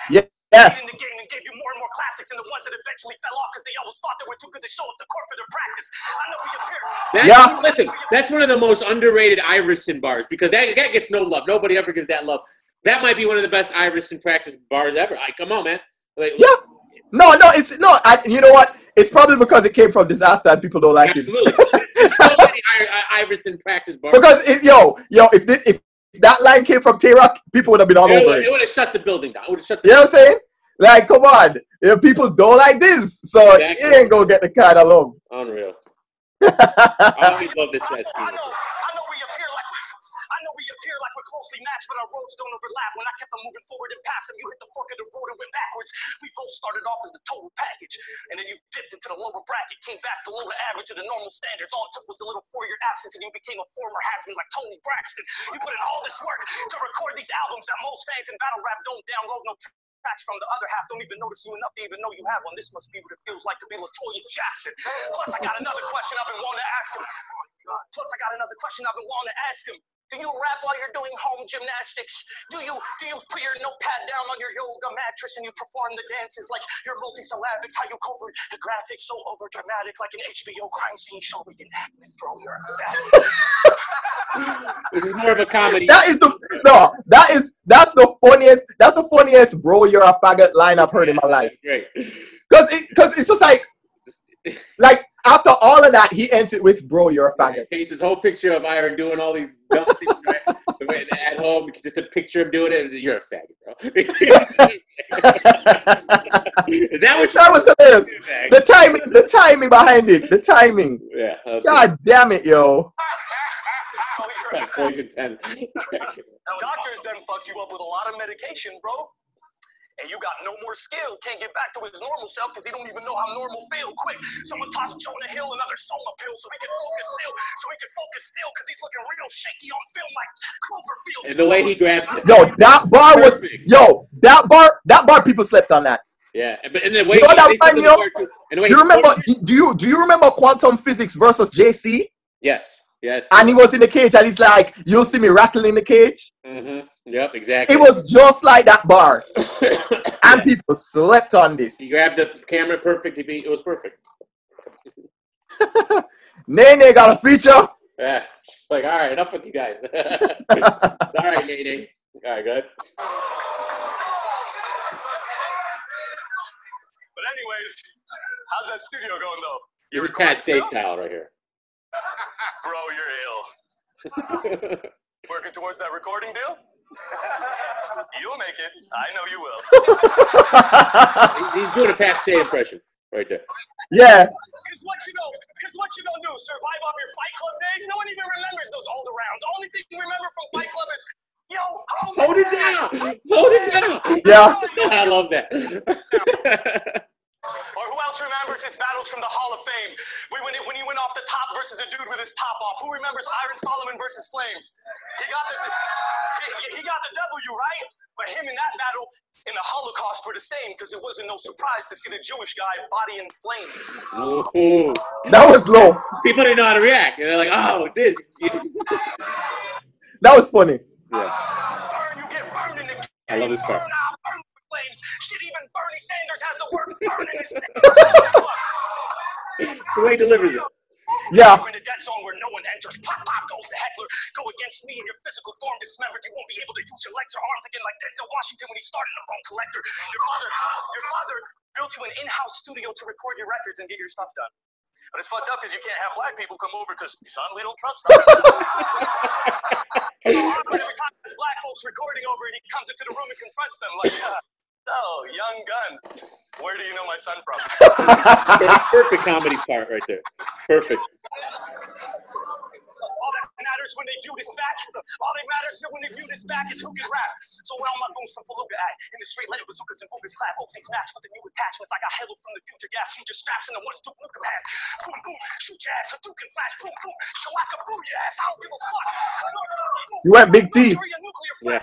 here. Yeah. In the game and gave you more and more classics, and the ones that eventually fell off because they always thought they were too good to show up the court for their practice. I know we appear. Listen, that's one of the most underrated Iverson bars because that gets no love. Nobody ever gives that love. That might be one of the best Iverson practice bars ever. Come on, man. Like, yeah. No, it's no. You know what? It's probably because it came from Disaster and people don't like it. Absolutely. So many Iverson practice bars. Because if that line came from T-Rock, people would have been all over it. It would have shut the building down. You know what I'm saying? Like, come on. People don't like this. So you ain't going to get the kind of love. Unreal. I always love this set scheme. I know we appear like we're closely matched, but our roads don't overlap. When I kept on moving forward and past them, you hit the fork of the road and went backwards. We both started off as the total package, and then you dipped into the lower bracket, came back below the average of the normal standards. All it took was a little 4-year absence, and you became a former has-been like Tony Braxton. You put in all this work to record these albums that most fans in battle rap don't download no tracks cracks from the other half don't even notice you enough to even know you have one. This must be what it feels like to be LaToya Jackson. Plus, I got another question I've been wanting to ask him. Do you rap while you're doing home gymnastics? Do you put your notepad down on your yoga mattress and you perform the dances like your multisyllabics? How you cover the graphics so over dramatic like an HBO crime scene show reenactment, bro? You're a fat. This is more of a comedy. That's the funniest bro, you're a faggot line I've heard in my life. Great. Because it's just like after all of that, he ends it with bro, you're a faggot. He paints his whole picture of Iron doing all these dumb things, right? At home, just a picture of doing it. You're a faggot, bro. Is that what that was hilarious? The timing behind it. The timing. Yeah. God damn it, yo. Poison pen. Doctors then fucked you up with a lot of medication, bro. And you got no more skill. Can't get back to his normal self because he don't even know how normal feel. Quick, someone toss Jonah Hill another Soma pill so he can focus still because he's looking real shaky on film like Cloverfield. And the way he grabs it. Yo, that bar was that bar people slept on that. Yeah, but in the way do you remember Quantum Physics versus JC? Yes. And he was in the cage and he's like, you'll see me rattling the cage. Mm-hmm. Yep, exactly. It was just like that bar. And people slept on this. He grabbed the camera perfect. It was perfect. Nene got a feature. Yeah. She's like, all right, enough with you guys. All right, Nene. All right, good. But anyways, how's that studio going though? This is Pat Safe style right here. Bro, you're ill. Working towards that recording deal? You'll make it. I know you will. He's doing a Pat Stay impression right there. Yeah. Because what you gonna do? Survive off your Fight Club days? No one even remembers those older rounds. Only thing you remember from Fight Club is, yo, hold it down. Hold it down. Yeah. I love that. Or who else remembers his battles from the Hall of Fame? When he went off the top versus a dude with his top off. Who remembers Iron Solomon versus Flames? He got the W, right? But him in that battle in the Holocaust were the same because it wasn't no surprise to see the Jewish guy body in flames. Ooh. That was low. People didn't know how to react. And they're like, oh, this. That was funny. Yeah. Burn, you get burned in the game. I love this part. Burn flames. Shit, even Bernie Sanders has the word burn in his name. It's the way he delivers it. Yeah. You're in the dead zone where no one enters. Pop, pop goes the heckler. Go against me in your physical form dismembered. You won't be able to use your legs or arms again like Denzel Washington when he started a bone collector. Your father built you an in-house studio to record your records and get your stuff done. But it's fucked up because you can't have black people come over because, son, we don't trust them. So awkward every time there's black folks recording over and he comes into the room and confronts them like, oh, Young Guns. Where do you know my son from? Perfect comedy part right there. Perfect. All that matters when they view this back. All that matters when they view this back is who can rap. So where all my bones from Faluga at? In the straight lane, bazookas and boogers clap. Oopsies match with the new attachments. I got halo from the future gas. Future straps and the ones Duke Nukem has. Boom, boom, shoot your ass. Hadouken flash. Boom, boom, shalaka boom your ass. I don't give a fuck. You went Big T. Yeah.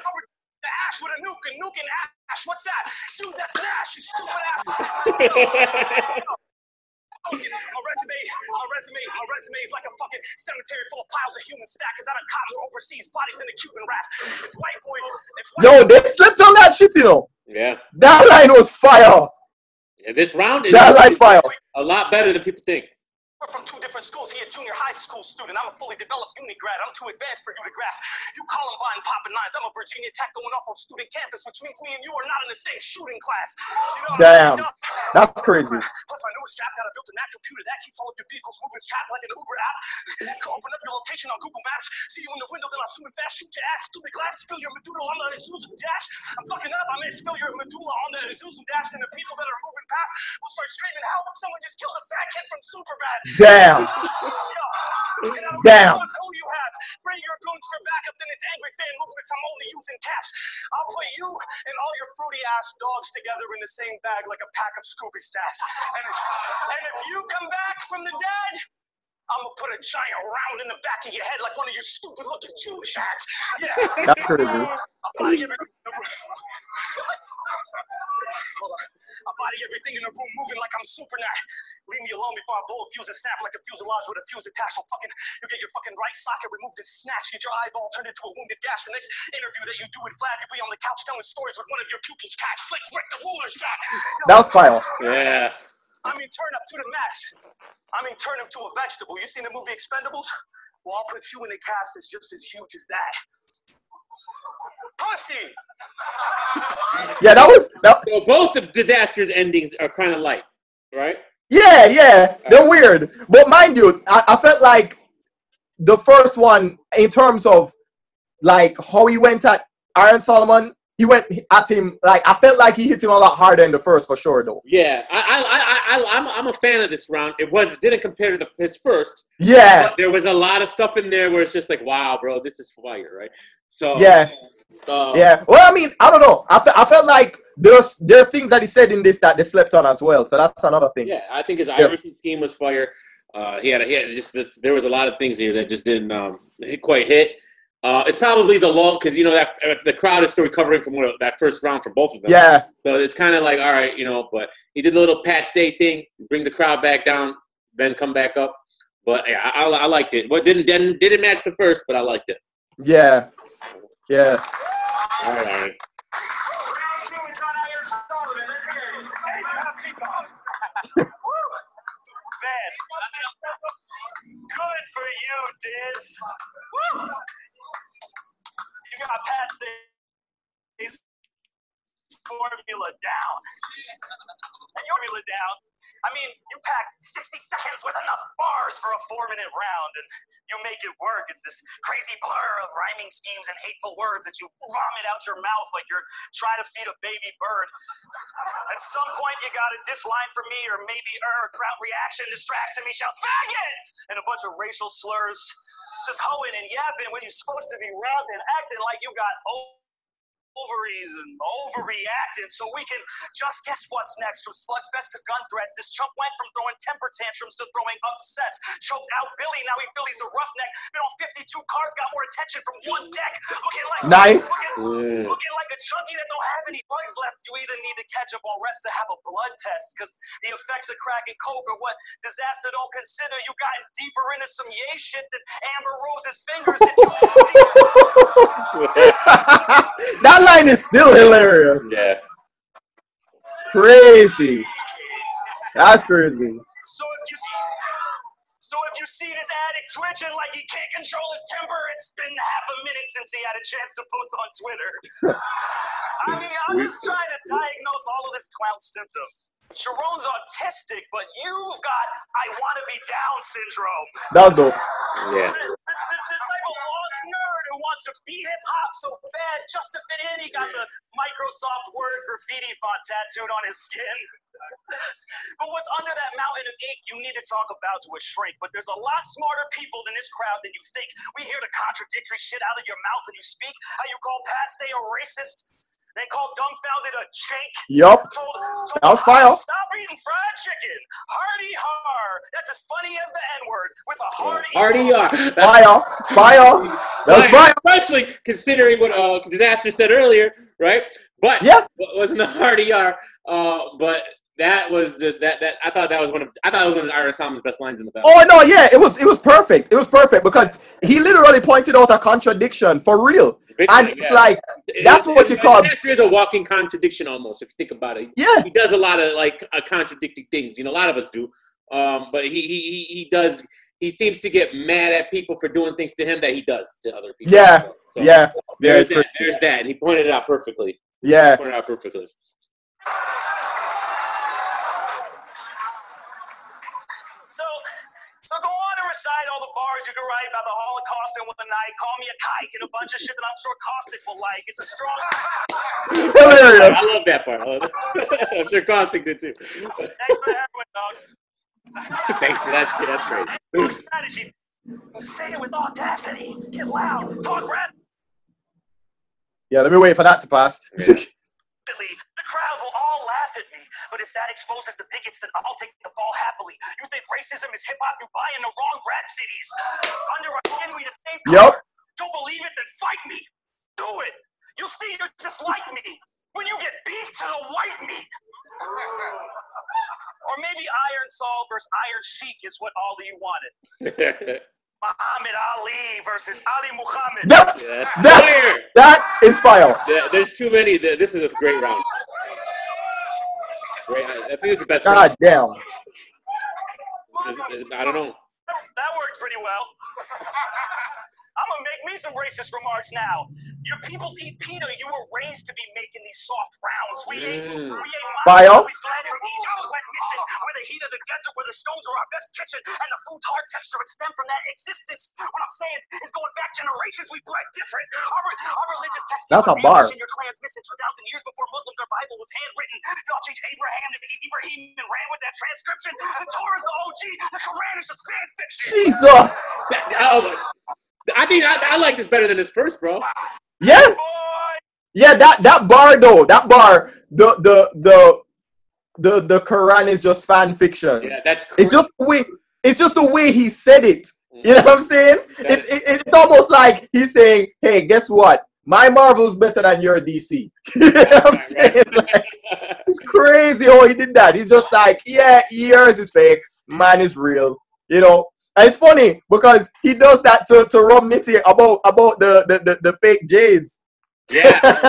Ash with a nuke and Ash. What's that? Dude, that's Nash, you stupid ass. My resume is like a fucking cemetery full of piles of human stackers. I done caught more overseas bodies than the Cuban rats. Yo, they slept on that shit, you know. Yeah. That line was fire. Yeah, this round is fire. A lot better than people think. We're from two different schools. He a junior high school student. I'm a fully developed uni grad. I'm too advanced for you to grasp. You Columbine popping nines. I'm a Virginia Tech going off on student campus, which means me and you are not in the same shooting class. You know, damn, that's crazy. Plus, my newest strap got a built-in app computer that keeps all of your vehicles moving strapped like an Uber app. Open up your location on Google Maps. See you in the window, then I'll zoom in fast. Shoot your ass through the glass. Spill your medulla on the Isuzu dash. I'm fucking up. I meant spill your medulla on the Isuzu dash, and the people that are moving past will start screaming, help! Someone just killed the fat kid from Superbad. Damn. Damn. Who you have? Bring your goons for backup, then it's angry fan movements. I'm only using caps. I'll put you and all your fruity ass dogs together in the same bag like a pack of Scooby Snacks. And if you come back from the dead, I'm gonna put a giant round in the back of your head like one of your stupid looking Jewish hats. Yeah. That's crazy. body, everything in the room moving like I'm Superman. Leave me alone before I blow a fuse and snap like a fuselage with a fuse attached. So you get your fucking right socket removed and snatched. Get your eyeball turned into a wounded gash. The next interview that you do with Vlad, you'll be on the couch telling stories with one of your pupils catch. Slick Rick the ruler's back. That was fire. Yeah. I mean, turn up to the max. I mean, turn him to a vegetable. You seen the movie Expendables? Well, I'll put you in a cast that's just as huge as that. Pussy! Yeah, that was. So both the Disasters endings are kind of light, right? Yeah, they're weird. But mind you, I felt like the first one, in terms of like how he went at Iron Solomon, he went at him like I felt like he hit him a lot harder in the first for sure, though. Yeah, I'm a fan of this round. It didn't compare to his first. Yeah, But there was a lot of stuff in there where it's just like, wow, bro, this is fire, right? So yeah. Yeah. Well, I mean, I don't know. I felt like there are things that he said in this that they slept on as well. So that's another thing. Yeah, I think his Irish scheme was fire. There was a lot of things here that just didn't quite hit. It's probably the lull because that the crowd is still recovering from that first round for both of them. Yeah. So it's kind of like, all right, but he did a little Pat Stay thing, bring the crowd back down, then come back up. But yeah, I liked it. But didn't match the first, but I liked it. Yeah. Yeah. All right. Man, good for you, Diz. Woo! You got Pat Stay's formula down. And your formula down. I mean, you pack 60 seconds with enough bars for a 4-minute round, and you make it work. It's this crazy blur of rhyming schemes and hateful words that you vomit out your mouth like you're trying to feed a baby bird. At some point, you got a disline for me, or maybe crowd reaction distraction me, shouts, faggot! And a bunch of racial slurs, just hoeing and yapping when you're supposed to be rapping, acting like you got ovaries and overreacting, so we can just guess what's next. From slugfest to gun threats, this chump went from throwing temper tantrums to throwing upsets. Choked out Billy, now he feel he's a roughneck. Been on 52 cards, got more attention from one deck. Looking like a junkie that don't have any bugs left. You either need to catch up on rest to have a blood test, because the effects of crack and coke are what Disaster don't consider. You gotten deeper into some yay shit than Amber Rose's fingers. That line is still hilarious. Yeah. It's crazy. That's crazy. So if you see this addict twitching like he can't control his temper, it's been half a minute since he had a chance to post on Twitter. I mean, I'm just trying to diagnose all of this clown symptoms. Sharon's autistic, but you've got I want to be down syndrome. That was dope. Yeah. The type of lost nerd who wants to be hip-hop so bad just to fit in. He got the Microsoft Word graffiti font tattooed on his skin. But what's under that mountain of ink you need to talk about to a shrink. But there's a lot smarter people in this crowd than you think. We hear the contradictory shit out of your mouth when you speak. How you call Pat Stay a racist. They call dumbfounded a chink. Yup. That was fire. Stop eating fried chicken. Hardy har. That's as funny as the N-word with a hardy har. Fire. That was fire. Especially considering what Disaster said earlier, right? But yeah, wasn't the hardy har. But that was just that. I thought it was one of Iron Solomon's best lines in the battle. Oh no, yeah, it was perfect. It was perfect because he literally pointed out a contradiction for real. And it's like, that's what you call. Disaster is a walking contradiction almost, if you think about it. Yeah. He does a lot of contradicting things. A lot of us do. But he does. He seems to get mad at people for doing things to him that he does to other people. Yeah. So yeah. There's that. And he pointed it out perfectly. Yeah. So go on and recite all the bars you can write about the Holocaust in one night. Call me a kike and a bunch of shit that I'm sure Caustic will like. It's a strong... Hilarious. I love that part. I'm sure Caustic did too. Thanks for the heroin, dog. Thanks for that shit. That's great. Strategy. Say it with audacity. Get loud. Talk rap. Yeah, let me wait for that to pass. The crowd will all laugh at me, but if that exposes the bigots, then I'll take the fall happily. You think racism is hip-hop? You're buying the wrong rap CDs. Under our skin, we the same color. Don't believe it? Then fight me. Do it. You'll see you're just like me. when you get beef to the white meat. Or maybe Iron Saul versus Iron Sheik is what all of you wanted. Muhammad Ali versus Ali Muhammad. That is fire. There's too many. This is a great round. Great. I think it's the best God round. damn. I don't know. That worked pretty well. I'm gonna make me some racist remarks now. Your peoples eat pita. You were raised to be making these soft rounds. We ate Fire. We fled from Egypt, went missing. Where the heat of the desert, where the stones were our best kitchen, and the food's hard texture would stem from that existence. What I'm saying is, going back generations, we bred different. Our religious text. That's a bar. Your clan's missing 2,000 years before Muslims. Our Bible was handwritten. Y'all changed Abraham to Ibrahim and ran with that transcription. The Torah is the OG. The Quran is just fan fiction. Jesus. I think I like this better than his first, bro. Yeah. Yeah, that bar though, that bar, the Quran is just fan fiction. Yeah, that's crazy. It's just the way he said it. You know what I'm saying? It's almost like he's saying, hey, guess what? My Marvel's better than your DC. You know what I'm saying? Like, it's crazy how he did that. He's just like, yeah, yours is fake, mine is real. You know? And it's funny because he does that to Rum Nitty about the fake J's. Yeah.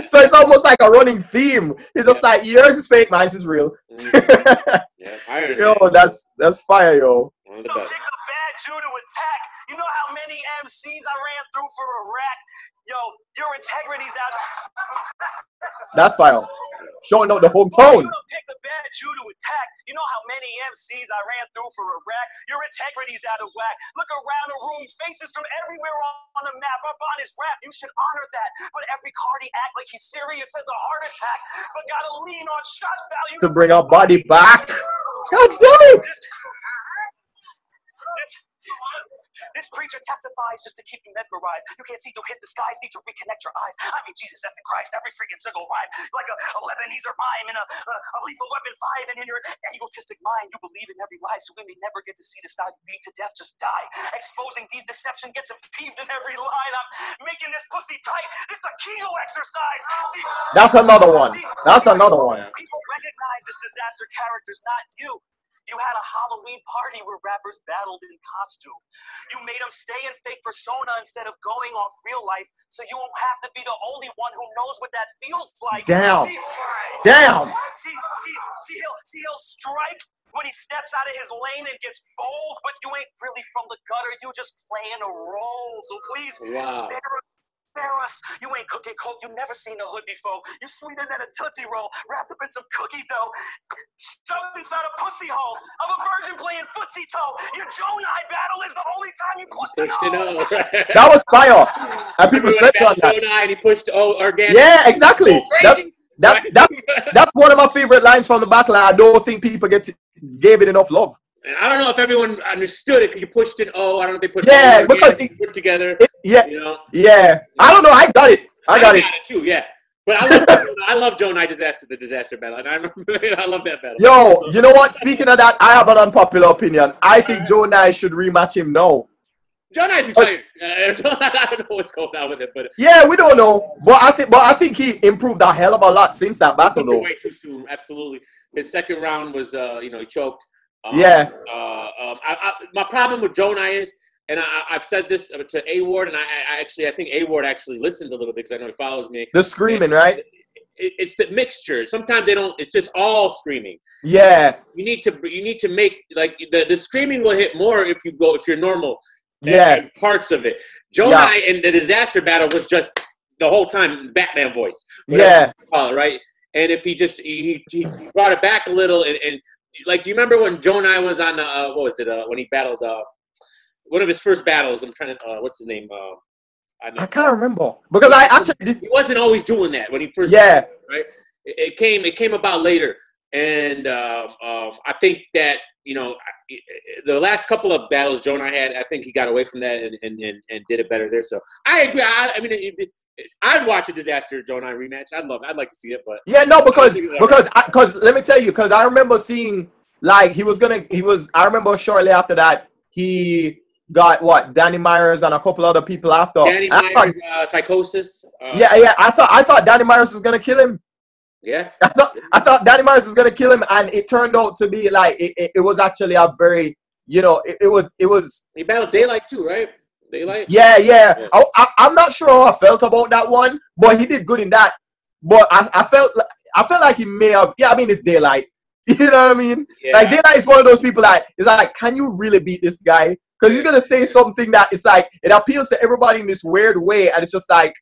So it's almost like a running theme. He's just like, yours is fake, mine is real. Yo, that's fire, yo. One of the best. Pick a bad Jew to attack. You know how many MCs I ran through for a rack? Yo, your integrity's out. That's fire. Showing out the hometown. You don't pick the bad Jew to attack. You know how many MCs I ran through for a rack? Your integrity's out of whack. Look around the room, faces from everywhere on the map. Up on his rap, you should honor that. But every card he act like he's serious as a heart attack. But gotta lean on shot value To bring our body back. God damn it! This preacher testifies just to keep you mesmerized. You can't see through his disguise, need to reconnect your eyes. I mean, Jesus effing Christ, every freaking single rhyme. Like a Lebanese rhyme and a lethal weapon 5. And in your egotistic mind, you believe in every lie. So we may never get to see the style you beat to death, just die. Exposing these deception gets him peeved in every line. I'm making this pussy tight. It's a Kegel exercise. See, that's another one. That's another one. People recognize this disaster character's not you. You had a Halloween party where rappers battled in costume. You made them stay in fake persona instead of going off real life, so you won't have to be the only one who knows what that feels like. Damn. Damn. See, he'll strike when he steps out of his lane and gets bold, but you ain't really from the gutter. You just playing a role. So please spare us. You ain't cooking coke. You never seen a hood before. You sweeter than a Tootsie Roll wrapped up in some cookie dough, shoved inside a pussy hole of a virgin playing footsie toe. Your Jonai battle is the only time you pushed it O. That was fire. And people said on that. Jonai and he pushed organic. Yeah, exactly. That's one of my favorite lines from the battle. I don't think people gave it enough love. And I don't know if everyone understood it because you pushed it. I don't know if they put because put together. Yeah, you know? Yeah. I don't know. I got it. I got it too. Yeah, but I love Jonai the disaster battle, and I love that battle. Yo, you know what? Speaking of that, I have an unpopular opinion. I think Jonai should rematch him now. Jonai's retired. I don't know what's going on with it, but yeah, we don't know. But I think he improved a hell of a lot since that battle, though. Way too soon. Absolutely. His second round was, he choked. My problem with Jonai is, and I've said this to A Ward, and I think A Ward actually listened a little bit because I know he follows me. The screaming, right? It's the mixture. Sometimes they don't. It's just all screaming. Yeah. You need to make like the screaming will hit more if you're normal. Yeah. Parts of it. Jonai in the disaster battle was just the whole time Batman voice. Yeah. Right. And if he brought it back a little and like, do you remember when Jonai was on what was it? When he battled one of his first battles? I'm trying to what's his name? I can't remember because I actually he wasn't always doing that when he first right. It came about later, and I think that the last couple of battles Jonai had, I think he got away from that and did it better there. So I agree. I mean, I'd watch a disaster Jonai rematch. I'd like to see it, but yeah, no, because let me tell you, because I remember seeing like I remember shortly after that he got what? Danny Myers and a couple other people after. Danny Myers, Psychosis. Yeah. I thought Danny Myers was gonna kill him. Yeah. I thought Danny Myers was gonna kill him, and it turned out to be like it was actually a very, you know, it was. He battled Daylight too, right? Daylight. Yeah. I'm not sure how I felt about that one, but he did good in that. But I felt like he may have. Yeah, I mean it's Daylight. You know what I mean? Yeah. Like Daylight is one of those people that is like, can you really beat this guy? Because he's gonna say something that it's like it appeals to everybody in this weird way, and it's just like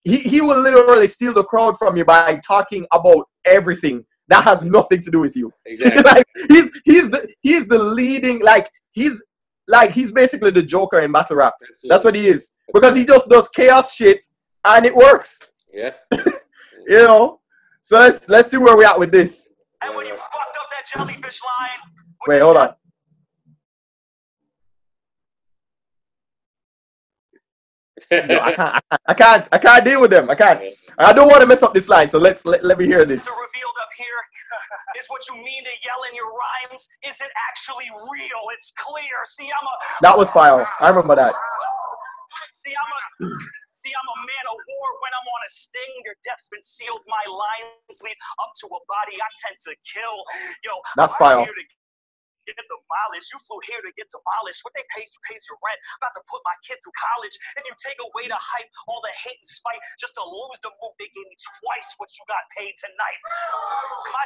he will literally steal the crowd from you by talking about everything that has nothing to do with you. Exactly. Like he's the leading, he's basically the Joker in battle rap. Absolutely. That's what he is, because he just does chaos shit and it works. Yeah. You know. So let's see where we're at with this. And when you fucked up that jellyfish line. Wait, hold on. Yo, I can't deal with them. I can't. I don't want to mess up this line, so let me hear this. So revealed up here is what you mean to yell in your rhymes isn't actually real. It's clear. See, That was fire. I remember that. See, I'm a man of war when I'm on a sting. Your death's been sealed. My lines lead up to a body I tend to kill. Yo, that's fire. Get demolished. You flew here to get demolished. What they pays your rent. About to put my kid through college. If you take away the hype, all the hate and spite, just to lose the move, they gave me twice what you got paid tonight. My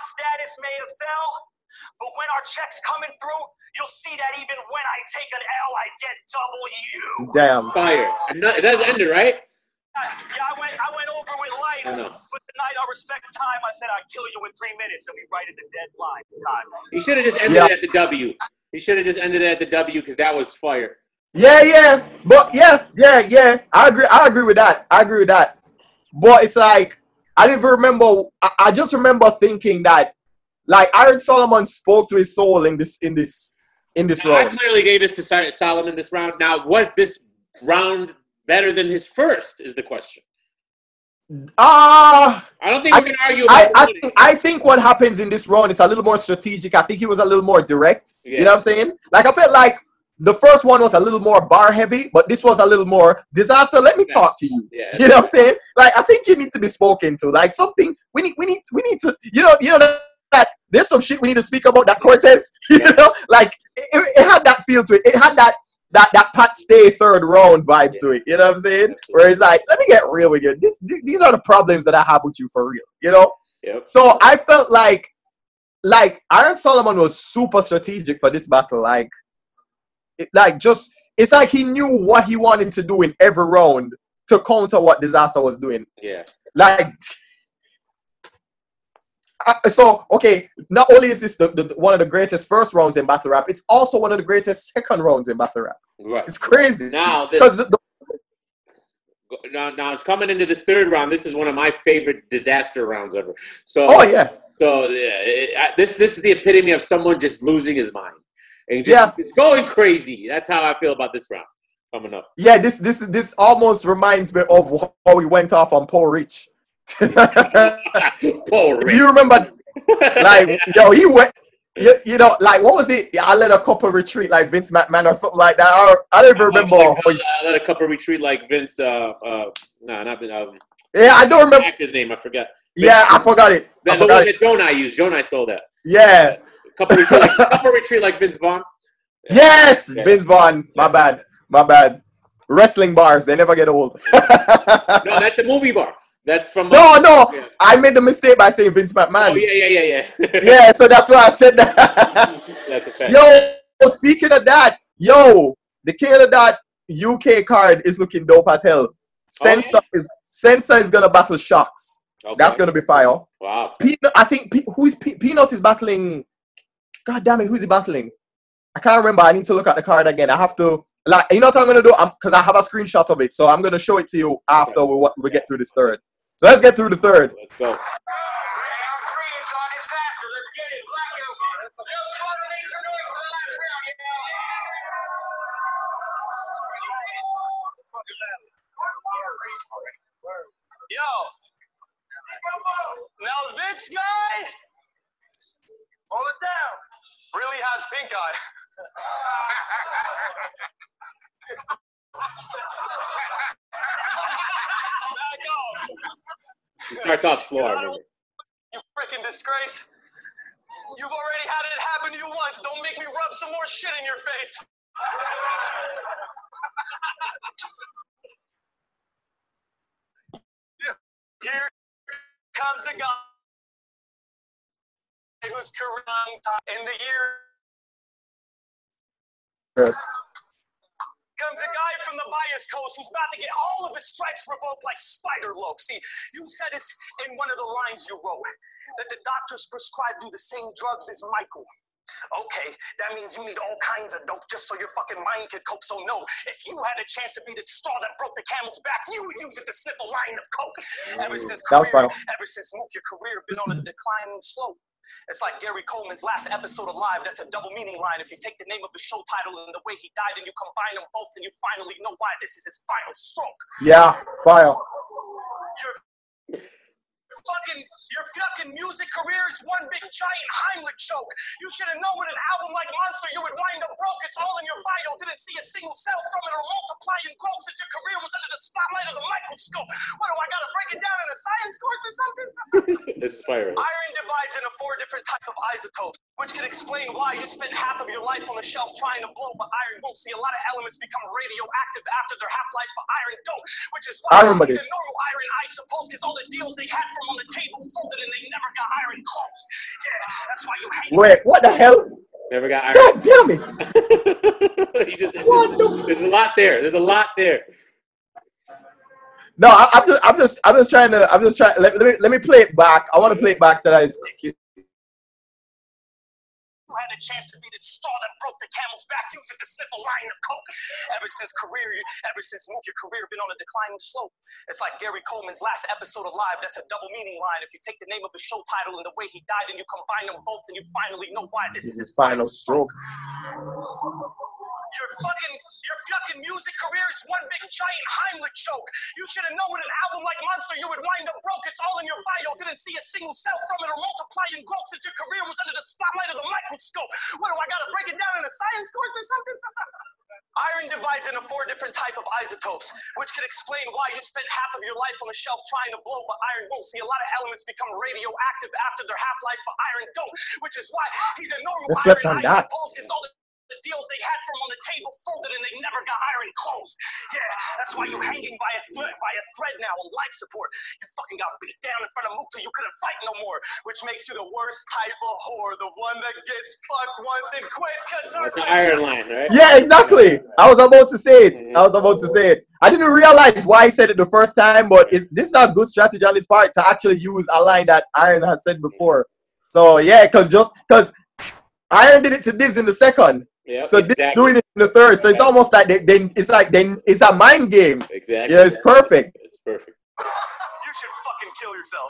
status may have fell, but when our checks coming through, you'll see that even when I take an L, I get W. Damn. Fire. That's ended, right? Yeah, I went over with light, but tonight I respect time. I said I'd kill you in 3 minutes, and we right at the deadline time. He should have just ended it at the W. He should have just ended it at the W because that was fire. Yeah. But yeah. I agree with that. But it's like I didn't remember. I just remember thinking that, like, Iron Solomon spoke to his soul in this round. I clearly gave this to Solomon this round. Now, was this round better than his first, is the question. I don't think we can argue about I think what happens in this round is a little more strategic. I think he was a little more direct. Yeah. You know what I'm saying? Like, I felt like the first one was a little more bar heavy, but this was a little more disaster. Let me talk to you. Yeah. You know what I'm saying? Like, I think you need to be spoken to. Like, something we need to you know that there's some shit we need to speak about that Cortez. You know, like it had that feel to it. It had that Pat Stay third round vibe to it. You know what I'm saying? Absolutely. Where it's like, let me get real with you. These are the problems that I have with you for real. You know? Yep. So I felt like Iron Solomon was super strategic for this battle. It's like he knew what he wanted to do in every round to counter what Disaster was doing. Yeah. Like, so, okay, not only is this the one of the greatest first rounds in battle rap, it's also one of the greatest second rounds in battle rap. Right. It's crazy. Now, now it's coming into this third round. This is one of my favorite Disaster rounds ever. So, this is the epitome of someone just losing his mind and just it's going crazy. That's how I feel about this round coming up. Yeah, this almost reminds me of how we went off on Paul Rich. Paul Rich. You remember, like, yo, he went. You know, like, what was it? I let a couple retreat like Vince McMahon or something like that. I don't even remember. I let a couple retreat like Vince. Yeah, I don't remember his name. I forgot. Yeah, I forgot it. That's the one that Jonah used. Jonah stole that. Yeah. Couple retreat like Vince Vaughn. Yes, yeah. Vince Vaughn. My bad. Wrestling bars, they never get old. No, that's a movie bar. That's from No. Yeah. I made the mistake by saying Vince McMahon. Oh, yeah. Yeah, so that's why I said that. That's a fact. Yo, speaking of that, the Canada UK card is looking dope as hell. Sensor is gonna battle Shocks. Okay. That's gonna be fire. Wow. I think Peanut is battling. God damn it, who is he battling? I can't remember. I need to look at the card again. I have to. Like, you know what I'm gonna do? Because I have a screenshot of it, so I'm gonna show it to you after we get through this third. So let's get through the third. Let's go. Yo, now this guy, hold it down, really has pink eye. Back off. It starts off slow. I remember. You freaking disgrace. You've already had it happen to you once. Don't make me rub some more shit in your face. Here comes a guy who's careering in the year. Yes. Comes a guy from the bias coast who's about to get all of his stripes revoked like Spider-Loc. See, you said this in one of the lines you wrote, that the doctors prescribed you the same drugs as Michael. Okay, that means you need all kinds of dope just so your fucking mind can cope. So no, if you had a chance to be the straw that broke the camel's back, you would use it to sniff a line of coke. Ever since Mook, your career been on a declining slope. It's like Gary Coleman's last episode of Live. That's a double meaning line. If you take the name of the show title and the way he died and you combine them both, then you finally know why this is his final stroke. Yeah, fire. Your fucking music career is one big giant Heimlich choke. You should have known with an album like Monster you would wind up broke. It's all in your bio. Didn't see a single cell from it or multiply and grow since your career was under the spotlight of the microscope. What do I gotta break it down in a science course or something? This is fire. Iron divides into 4 different types of isotopes, which could explain why you spent half of your life on the shelf trying to blow, but iron won't. See, a lot of elements become radioactive after their half-life, but iron don't, which is why it's a normal iron, I suppose, because all the deals they had from on the table folded and they never got iron close. Yeah, that's why you hate. Wait, what the hell? Never got iron. God damn it! There's a lot there. There's a lot there. No, I'm just trying to. Let me play it back. I want to play it back so that it's. You had a chance to be the straw that broke the camel's back, use it to sniff a line of coke. Ever since Mook, your career been on a declining slope. It's like Gary Coleman's last episode of Live. That's a double meaning line. If you take the name of the show title and the way he died and you combine them both, then you finally know why this is his final stroke. Your fucking music career is one big giant Heimlich choke. You should have known with an album like Monster you would wind up broke. It's all in your bio. Didn't see a single cell from it or multiply and grow since your career was under the spotlight of the microscope. What do I gotta break it down in a science course or something? Iron divides into 4 different types of isotopes, which could explain why you spent half of your life on the shelf trying to blow, but iron won't. See, a lot of elements become radioactive after their half-life, but iron don't, which is why he's a normal iron, I suppose, because all the deals they had from on the table folded and they never got iron close. Yeah, that's why you're hanging by a thread now on life support. You fucking got beat down in front of Mook till you couldn't fight no more, which makes you the worst type of whore, the one that gets fucked once and quits. That's an iron line, right? Yeah, exactly. I was about to say it. I didn't realize why I said it the first time, but this is a good strategy on his part to actually use a line that Iron has said before. So yeah, because Iron did it to Diz in the second. Yep, so exactly. Doing it in the third. So it's almost like it's a mind game. Exactly. Yeah, it's perfect. It's perfect. You should fucking kill yourself.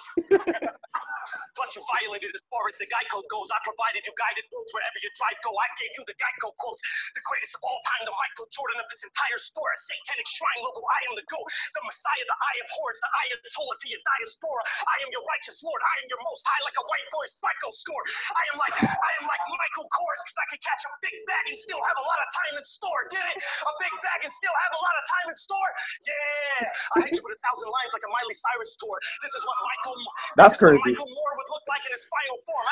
Plus, you violated as far as the Geico goes. I provided you guided routes wherever you drive go. I gave you the Geico quotes. The greatest of all time, the Michael Jordan of this entire sport. A satanic shrine logo. I am the GOAT. The Messiah, the Eye of Horus, the Ayatollah to your diaspora. I am your righteous Lord. I am your most high like a white boy's FICO score. I am like Michael Kors because I can catch a big bag and still have a lot of time in store. Get it? A big bag and still have a lot of time in store? Yeah. I hit you with 1,000 lines like a Miley Cyrus tour. This is what Michael Moore would look like in his final form.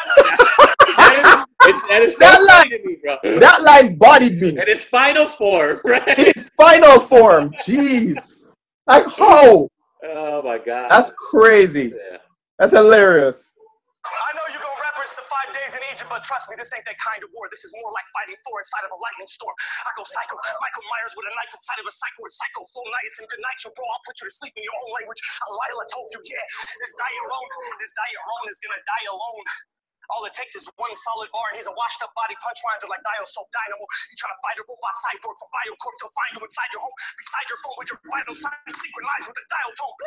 That line bodied me. In his final form, right? In his final form. Jeez. Like how? Oh my God. That's crazy. Yeah. That's hilarious. I know you're going to reference the 5 days in Egypt, but trust me, this ain't that kind of war. This is more like fighting Thor inside of a lightning storm. I go psycho. Michael Myers with a knife inside of a psycho with psycho flow niacin. Good night, you bro. I'll put you to sleep in your own language. Lila told you, yeah, this diet Roan is going to die alone. All it takes is one solid bar, and he's a washed-up body. Punchlines are like Dio Soap Dynamo. You trying to fight a robot cyborg for Biocorp, he'll find you inside your home, beside your phone with your vital signs, synchronized with the dial tone.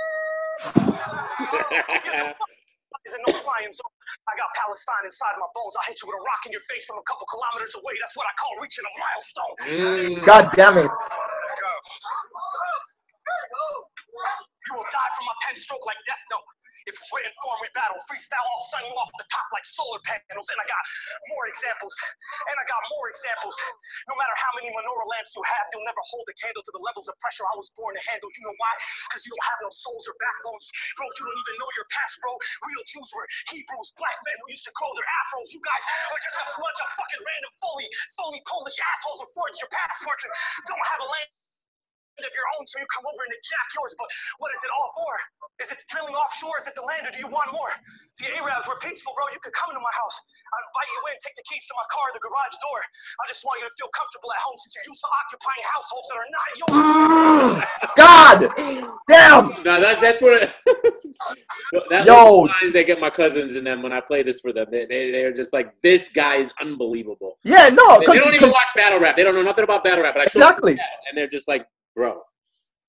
Is a no flying zone. I got Palestine inside my bones. I'll hit you with a rock in your face from a couple kilometers away. That's what I call reaching a milestone. God damn it. You will die from my pen stroke like Death Note. If it's written form, we battle. Freestyle, I'll sun you off the top like solar panels. And I got more examples. No matter how many menorah lamps you have, you'll never hold a candle to the levels of pressure I was born to handle. You know why? Because you don't have no souls or backbones. Bro, you don't even know your past, bro. Real Jews were Hebrews, black men who used to grow their afros. You guys are just a bunch of fucking random phony Polish assholes who forged your passports and don't have a land of your own, so you come over and jack yours. But what is it all for? Is it drilling offshore? Is it the land, or do you want more? See, Arabs were peaceful, bro. You could come into my house. I'll invite you in, take the keys to my car, the garage door. I just want you to feel comfortable at home since you're used to occupying households that are not yours. God damn. No, that's what. That's Yo. the lines they get my cousins and them when I play this for them. They're just like, this guy is unbelievable. Yeah, no, They don't even watch battle rap. They don't know nothing about battle rap. But I show them exactly. that, and they're just like, bro.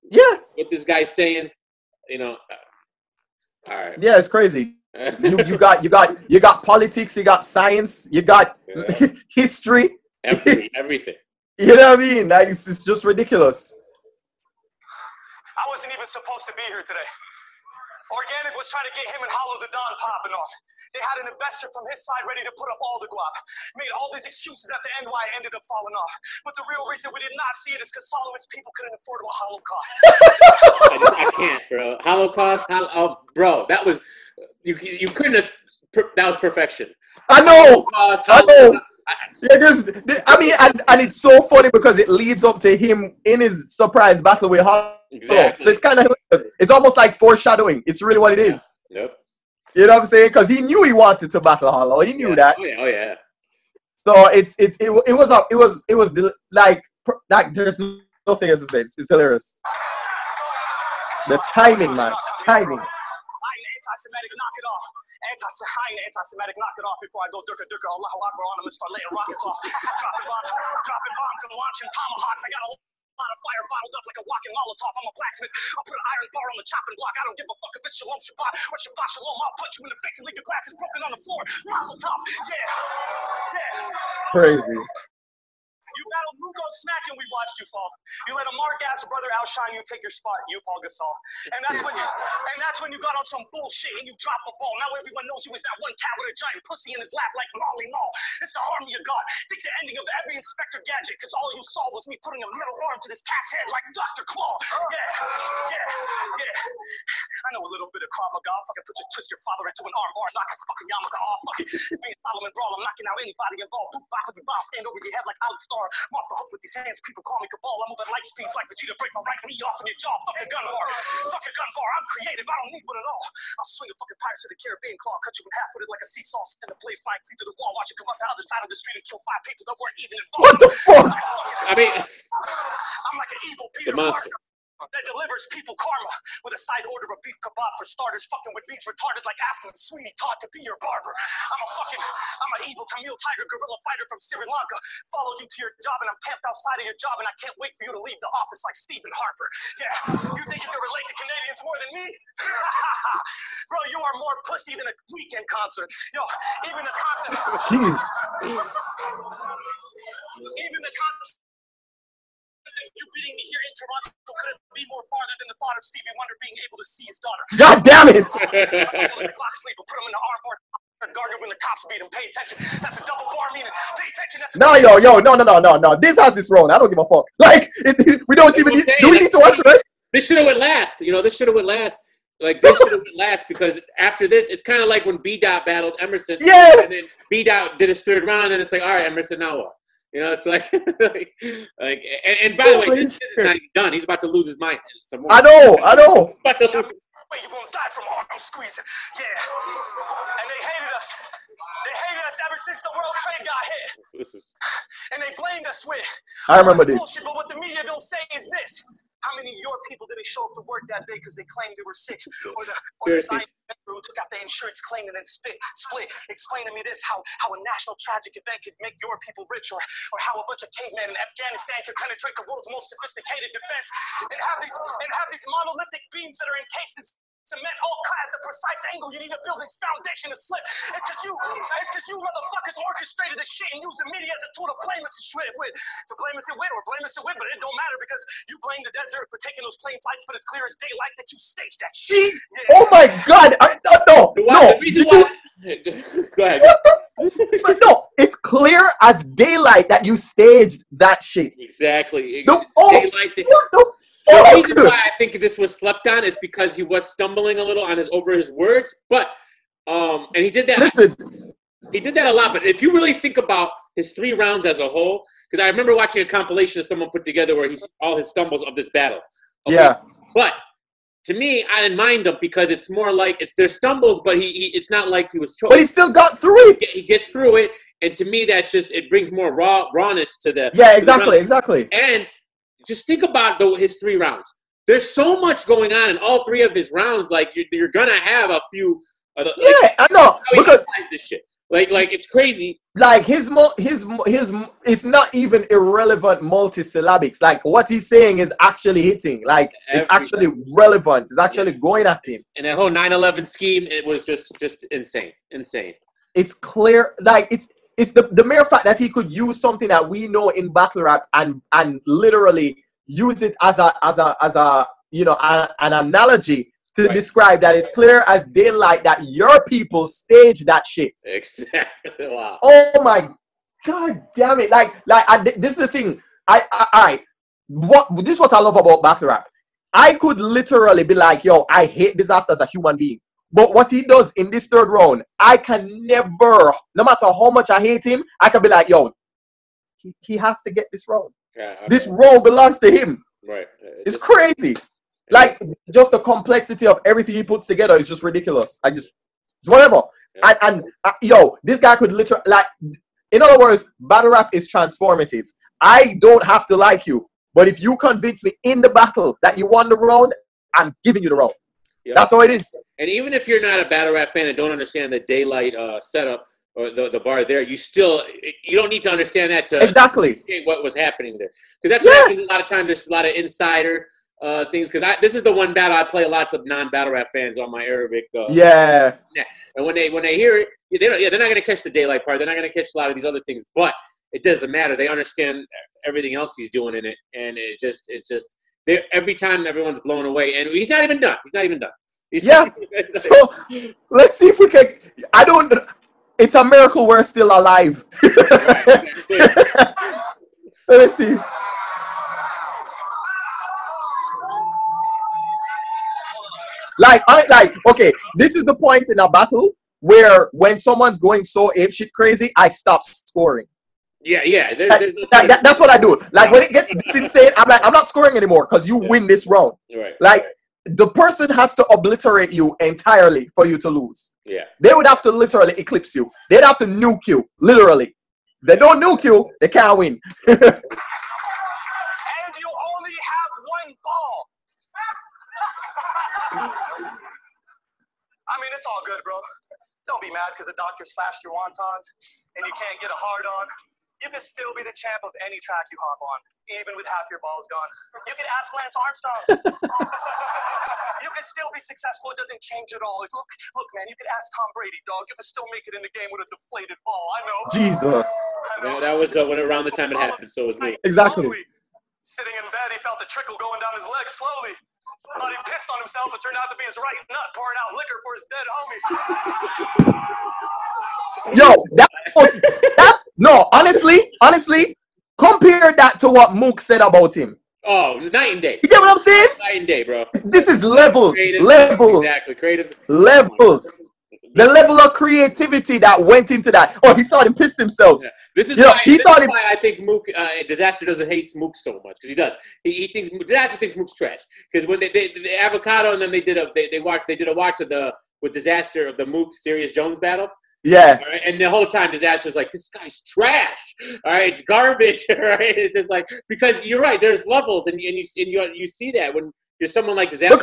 Yeah. What this guy's saying, you know. All right. Yeah, it's crazy. you got politics, you got science, you got history, everything. You know what I mean? Like it's just ridiculous. I wasn't even supposed to be here today. Organic was trying to get him and Hollow the Don popping off. They had an investor from his side ready to put up all the guap. Made all these excuses at the end why it ended up falling off. But the real reason we did not see it is because Solomon's people couldn't afford a Holocaust. I can't, bro. Holocaust, bro. That was you couldn't have. That was perfection. I know. I know. Yeah, I mean, and it's so funny because it leads up to him in his surprise battle with Hollow. Exactly. So it's kind of, it's almost like foreshadowing. It's really what it is. Yep. You know what I'm saying? Because he knew he wanted to battle Hollow. He knew that. Oh yeah. So it was like there's nothing else to say. It's hilarious. The timing, man. Timing. Anti-Semitic, knock it off. Anti-Semitic, knock it off before I go durka, Allahu Akbar on him and start letting rockets off. Dropping bombs and launching tomahawks. I got a lot of fire bottled up like a walking Molotov. I'm a blacksmith. I'll put an iron bar on the chopping block. I don't give a fuck if it's Shalom Shabbat or Shabbat Shalom. I'll punch you in the face and leave your glasses broken on the floor. Mazel tov. Yeah. Crazy. You battled Mugo Smack and we watched you fall. You let a mark-ass brother outshine you, take your spot, you Paul Gasol. And that's when you got on some bullshit and you dropped the ball. Now everyone knows you as that one cat with a giant pussy in his lap like Molly Mall. It's the army of God. Think the ending of every Inspector Gadget, because all you saw was me putting a metal arm to this cat's head like Dr. Claw. Yeah. I know a little bit of Krav Maga. Fucking twist your father into an arm bar, knock his fucking yarmulke off. Fucking me and Solomon brawl. I'm knocking out anybody involved. Boop, bop, bomb, stand over your head like Alex Starr. I'm off the hook with these hands, people call me Cabal. I'm moving light speeds like Vegeta, break my right knee off in your jaw. Fuck your gun bar. I'm creative, I don't need one at all. I'll swing a fucking Pirates of the Caribbean claw, cut you in half with it like a seesaw, send a blade flying through the wall, watch it come out the other side of the street and kill 5 people that weren't even involved. What the fuck? I mean, I'm like an evil Peter Parker that delivers people karma with a side order of beef kebab for starters. Fucking with me's retarded like asking Sweeney Todd to be your barber. I'm an evil Tamil tiger guerrilla fighter from Sri Lanka. Followed you to your job and I'm camped outside of your job and I can't wait for you to leave the office like Stephen Harper. Yeah, you think you can relate to Canadians more than me? Bro, you are more pussy than a weekend concert. Yo, even the concert. Jeez. Even the concert. You beating me here in Toronto couldn't be more farther than the thought of Stevie Wonder being able to see his daughter. God damn it! The clock sleeper, put him in the arm bar. Gardner when the cops beat him. Pay attention. That's a double bar meaning. Pay attention. That's no. This house is wrong. I don't give a fuck. Like we don't even need. Do we need to watch the rest? This should have went last. You know, this should have went last. Like this should have went last because after this, it's kind of like when B-Dot battled Emerson. Yeah. And then B-Dot did his third round, and it's like, all right, Emerson, now what? You know, it's like, and by the way, this is not even done. He's about to lose his mind. Some more. I know. You're gonna die from arm squeezing. Yeah. And they hated us. They hated us ever since the World Trade got hit. And they blamed us with. I remember this. Bullshit, but what the media don't say is this. How many of your people did they show up to work that day because they claimed they were sick? Or the science who took out the insurance claim and then split. Explain to me this, how a national tragic event could make your people rich, or how a bunch of cavemen in Afghanistan could penetrate the world's most sophisticated defense and have these monolithic beams that are encased in cement all at the precise angle you need a building's foundation to slip. It's because you motherfuckers orchestrated this shit and used the media as a tool to blame us with. To blame us with or blame us with, but it don't matter because you blame the desert for taking those plane flights, but it's clear as daylight that you staged that shit. Yeah. Oh my God! No. The reason why. Go ahead. But no, it's clear as daylight that you staged that shit. Exactly. No, Daylight. what the The fuck? reason why I think this was slept on is because he was stumbling a little over his words, but and he did that. Listen, he did that a lot. But if you really think about his 3 rounds as a whole, because I remember watching a compilation of someone put together where he's all his stumbles of this battle. Okay? Yeah. But to me, I didn't mind them because it's more like their stumbles, but it's not like he was choking. but he still got through it. He gets through it, and to me, that's just it brings more rawness to the. Yeah, exactly. And just think about his 3 rounds. There's so much going on in all 3 of his rounds. Like you're gonna have a few. I know because this shit. Like it's crazy. Like his it's not even irrelevant multisyllabics. Like what he's saying is actually hitting. Like it's actually relevant. It's actually going at him. And that whole 9/11 scheme, it was just insane. It's clear. Like it's the mere fact that he could use something that we know in battle rap and literally use it as a you know an analogy to describe that. It's clear as daylight that your people staged that shit. Exactly. Wow. Oh my God damn it. This is the thing. This is what I love about battle rap. I could literally be like, yo, I hate Disaster as a human being. But what he does in this 3rd round, I can never, no matter how much I hate him, I can be like, yo, he has to get this round. Yeah, okay. This round belongs to him. Right. It's crazy. Like, just the complexity of everything he puts together is just ridiculous. It's whatever. Yeah. And yo, this guy could literally, like, in other words, battle rap is transformative. I don't have to like you, but if you convince me in the battle that you won the round, I'm giving you the round. Yep. That's how it is. And even if you're not a battle rap fan and don't understand the daylight setup or the bar there, you don't need to understand that to appreciate what was happening there. Because that's what happens a lot of times. There's a lot of insider things, because this is the one battle I play lots of non-battle rap fans on my Arabic. And when they hear it, they're not going to catch the daylight part. They're not going to catch a lot of these other things. But it doesn't matter. They understand everything else he's doing in it, and it's just every time everyone's blown away, and he's not even done. So let's see if we can. It's a miracle we're still alive. Let's see. Okay, this is the point in a battle where when someone's going so apeshit crazy, I stop scoring. Yeah. That's what I do. Like when it gets insane, I'm like, I'm not scoring anymore because you win this round. Right. Like the person has to obliterate you entirely for you to lose. Yeah. They would have to literally eclipse you. They'd have to nuke you, literally. They don't nuke you, they can't win. And you only have 1 ball. I mean, it's all good, bro. Don't be mad because the doctor slashed your wontons and you can't get a hard on. You can still be the champ of any track you hop on, even with half your balls gone. You can ask Lance Armstrong. You can still be successful. It doesn't change at all. Look, man, you can ask Tom Brady, dog. You can still make it in the game with a deflated ball. I know. Jesus. That was around the time it happened, so it was me. Exactly. Sitting in bed, he felt the trickle going down his leg slowly. Thought he pissed on himself. It turned out to be his right nut pouring out liquor for his dead homie. Yo, no, honestly, compare that to what Mook said about him. Oh, night and day. You get what I'm saying? Night and day, bro. This is levels. Exactly, creative. Levels. The level of creativity that went into that. Oh, he thought he pissed himself. Yeah. This is why I think Mook Disaster doesn't hate Mook so much, because he does. He thinks Disaster thinks Mook's trash. Because when the Avocado and then they did a watch with Disaster of the Mook Serious Jones battle. Yeah. All right? And the whole time Disaster's like, this guy's trash. All right, it's garbage. All right, it's just like, because you're right. There's levels, and you see that when you're someone like Disaster.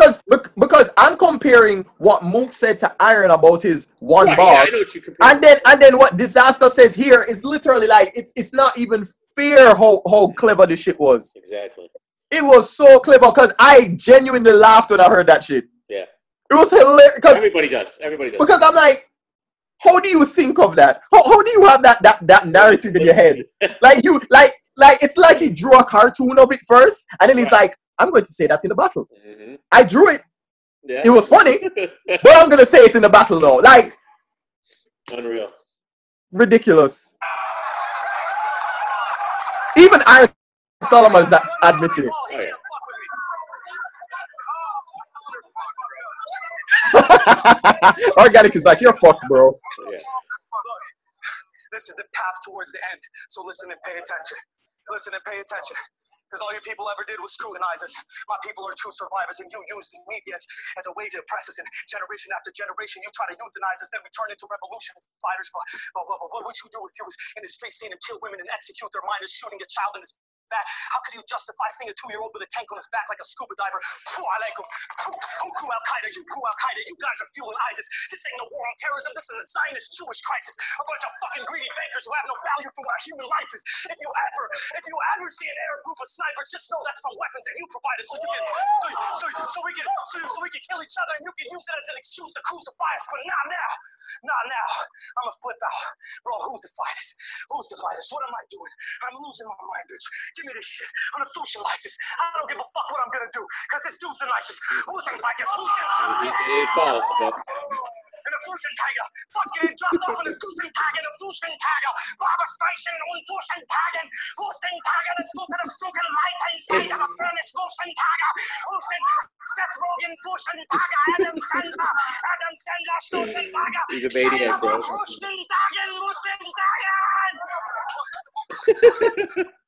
Because I'm comparing what Mook said to Iron about his one bar. Yeah, I know what you compare. And then what Disaster says here is literally like it's not even fair how clever this shit was. Exactly. It was so clever because I genuinely laughed when I heard that shit. Yeah. It was hilarious Everybody does. Everybody does. because I'm like, how do you think of that? How do you have that narrative in your head? Like you like it's like he drew a cartoon of it first, and then he's like, I'm going to say that in the battle. Mm-hmm. I drew it. Yeah. It was funny, but I'm gonna say it in the battle now. Like, unreal. Ridiculous. Even Solomon's admitting it. Oh, yeah. Organic is like, you're fucked, bro. Yeah. This is the path towards the end. So listen and pay attention. Listen and pay attention. Because all you people ever did was scrutinize us. My people are true survivors, and you use the media as a way to oppress us. And generation after generation, you try to euthanize us, then we turn into revolution fighters. But what would you do if you was in the street seeing them kill women and execute their minors, shooting a child in his back? How could you justify seeing a 2-year-old with a tank on his back like a scuba diver? Who Al-Qaeda, you Al-Qaeda, you guys are fueling ISIS. This ain't no war on terrorism, this is a Zionist Jewish crisis. A bunch of fucking greedy bankers who have no value for what a human life is. If you ever see an Arab group of snipers, just know that's from weapons that you provided so we can kill each other, and you can use it as an excuse to crucify us. But now, I'ma flip out. Bro, who's the fighters? Who's the fighters? What am I doing? I'm losing my mind, bitch. Give me this shit. I'm a socializes. I don't give a fuck what I'm gonna do, because this dude's the nicest. Who's the fighters? It falls, but... In a Fußenträger. Fucking dropped off in a Fußenträger, in a Fußenträger. Barbara-Station und Fußenträgen. Fußenträger, das tut das Stück in Leiteinsteiger, was für ist Fußenträger. Seth Rogen, Fußenträger, Adam Sandler, Stoßenträger. He's a maniac, bro.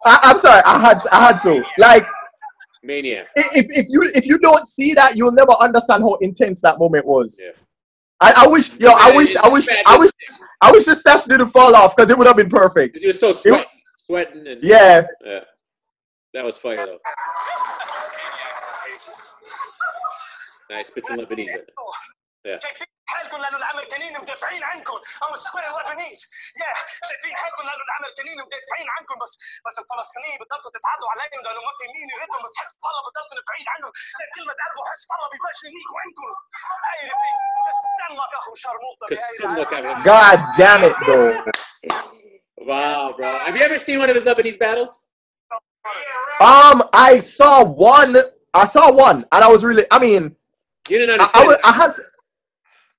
I'm sorry, I had to. Like, maniac. If you don't see that, you'll never understand how intense that moment was. Yeah. I wish the stash didn't fall off, because it would have been perfect. He was so sweating and yeah. That was fire though. Nice, spit some Lebanese in it. Yeah. حالكم لانه الامريكانيين مدافعين عنكم. I'm a sweating Lebanese. Yeah, شايفين حالكم لانه الامريكانيين مدافعين عنكم، بس الفلسطينيين بدكم تتعدوا عليهم لانه ما في مين يردهم، بس حزب الله بدكم بعيد عنهم، لان كلمه تعرفوا حزب الله ببلش ينيكوا عنكم. اي سمك اخو شرموطه. God damn it, though. Wow, bro. Have you ever seen one of his Lebanese battles? I saw one, and I was really, I mean, you didn't understand. I had to,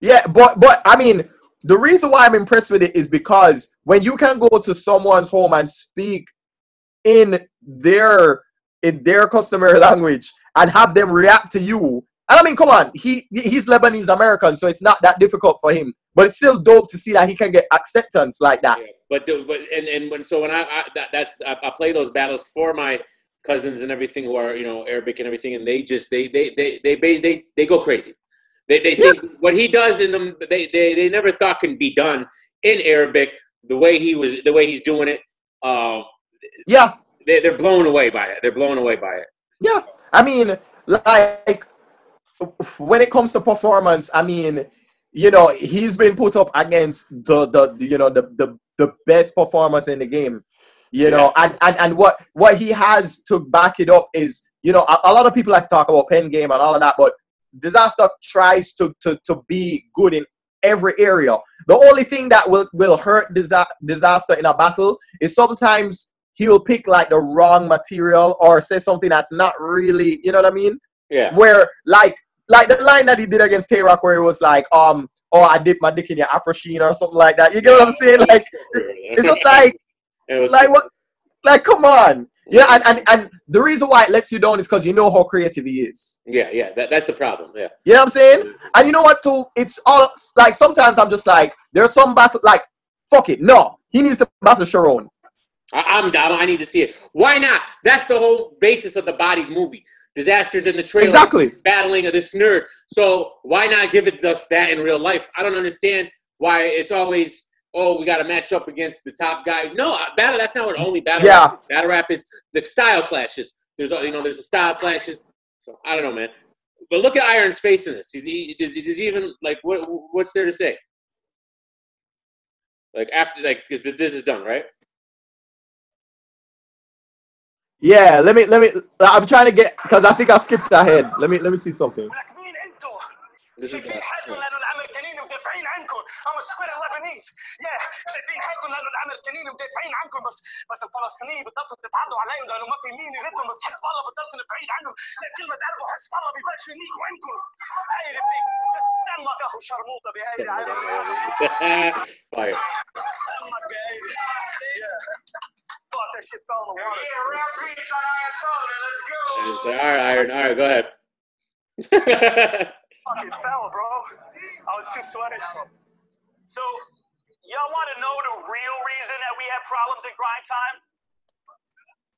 yeah, but I mean, the reason why I'm impressed with it is because when you can go to someone's home and speak in their customary language and have them react to you, and I mean, come on, he's Lebanese American, so it's not that difficult for him. But it's still dope to see that he can get acceptance like that. Yeah, so when I play those battles for my cousins and everything who are, you know, Arabic and everything, and they go crazy. They think what he does in them, they never thought can be done in Arabic the way he's doing it. They're blown away by it. They're blown away by it. Yeah, I mean, like when it comes to performance, I mean, you know, he's been put up against the best performers in the game. You know, and what he has to back it up is, you know, a lot of people like to talk about pen game and all of that, but Disaster tries to be good in every area. The only thing that will hurt Disaster in a battle is sometimes he'll pick like the wrong material or say something that's not really, you know what I mean? Yeah. Where like the line that he did against Tay-Rock where he was like, oh, I dipped my dick in your Afro sheen or something like that. You get what I'm saying? Like it's just like what, like come on. Yeah, and the reason why it lets you down is because you know how creative he is. Yeah, that's the problem. Yeah. You know what I'm saying? And you know what too? It's all like sometimes I'm just like, there's some battle like, fuck it, no. He needs to battle Sharon. I'm down. I need to see it. Why not? That's the whole basis of the Body movie. Disasters in the trailer. Exactly. Battling of this nerd. So why not give it us that in real life? I don't understand why it's always, oh, we got to match up against the top guy. No, battle. That's not what only battle rap is. Battle rap is the style clashes. There's the style clashes. So I don't know, man. But look at Iron's face in this. Does he even like what's there to say? Like after this is done, right? Yeah, let me. I'm trying to get because I think I skipped ahead. Let me see something. شايفين حالكم لانه الامريكانيين مدافعين عنكم. I'm a spit Lebanese. Yeah. شايفين حالكم لانه الامريكانيين مدافعين عنكم بس الفلسطينيين بدكم تتعدوا عليهم لانه ما في مين يردهم بس حزب الله بدكم بعيد عنهم. كلمة تعرفوا حزب الله ببلشوا ينيكوا عندكم. هاي ربي سمك اخو شرموطه بهاي العالم. Fire. سمك بهاي. Yeah. Thought that shit fell in the water. Yeah, rap beats on Iron Solomon. Let's go. All right, Iron. All right, go ahead. Fucking fell, bro. I was too sweaty. So, y'all want to know the real reason that we had problems in grind time?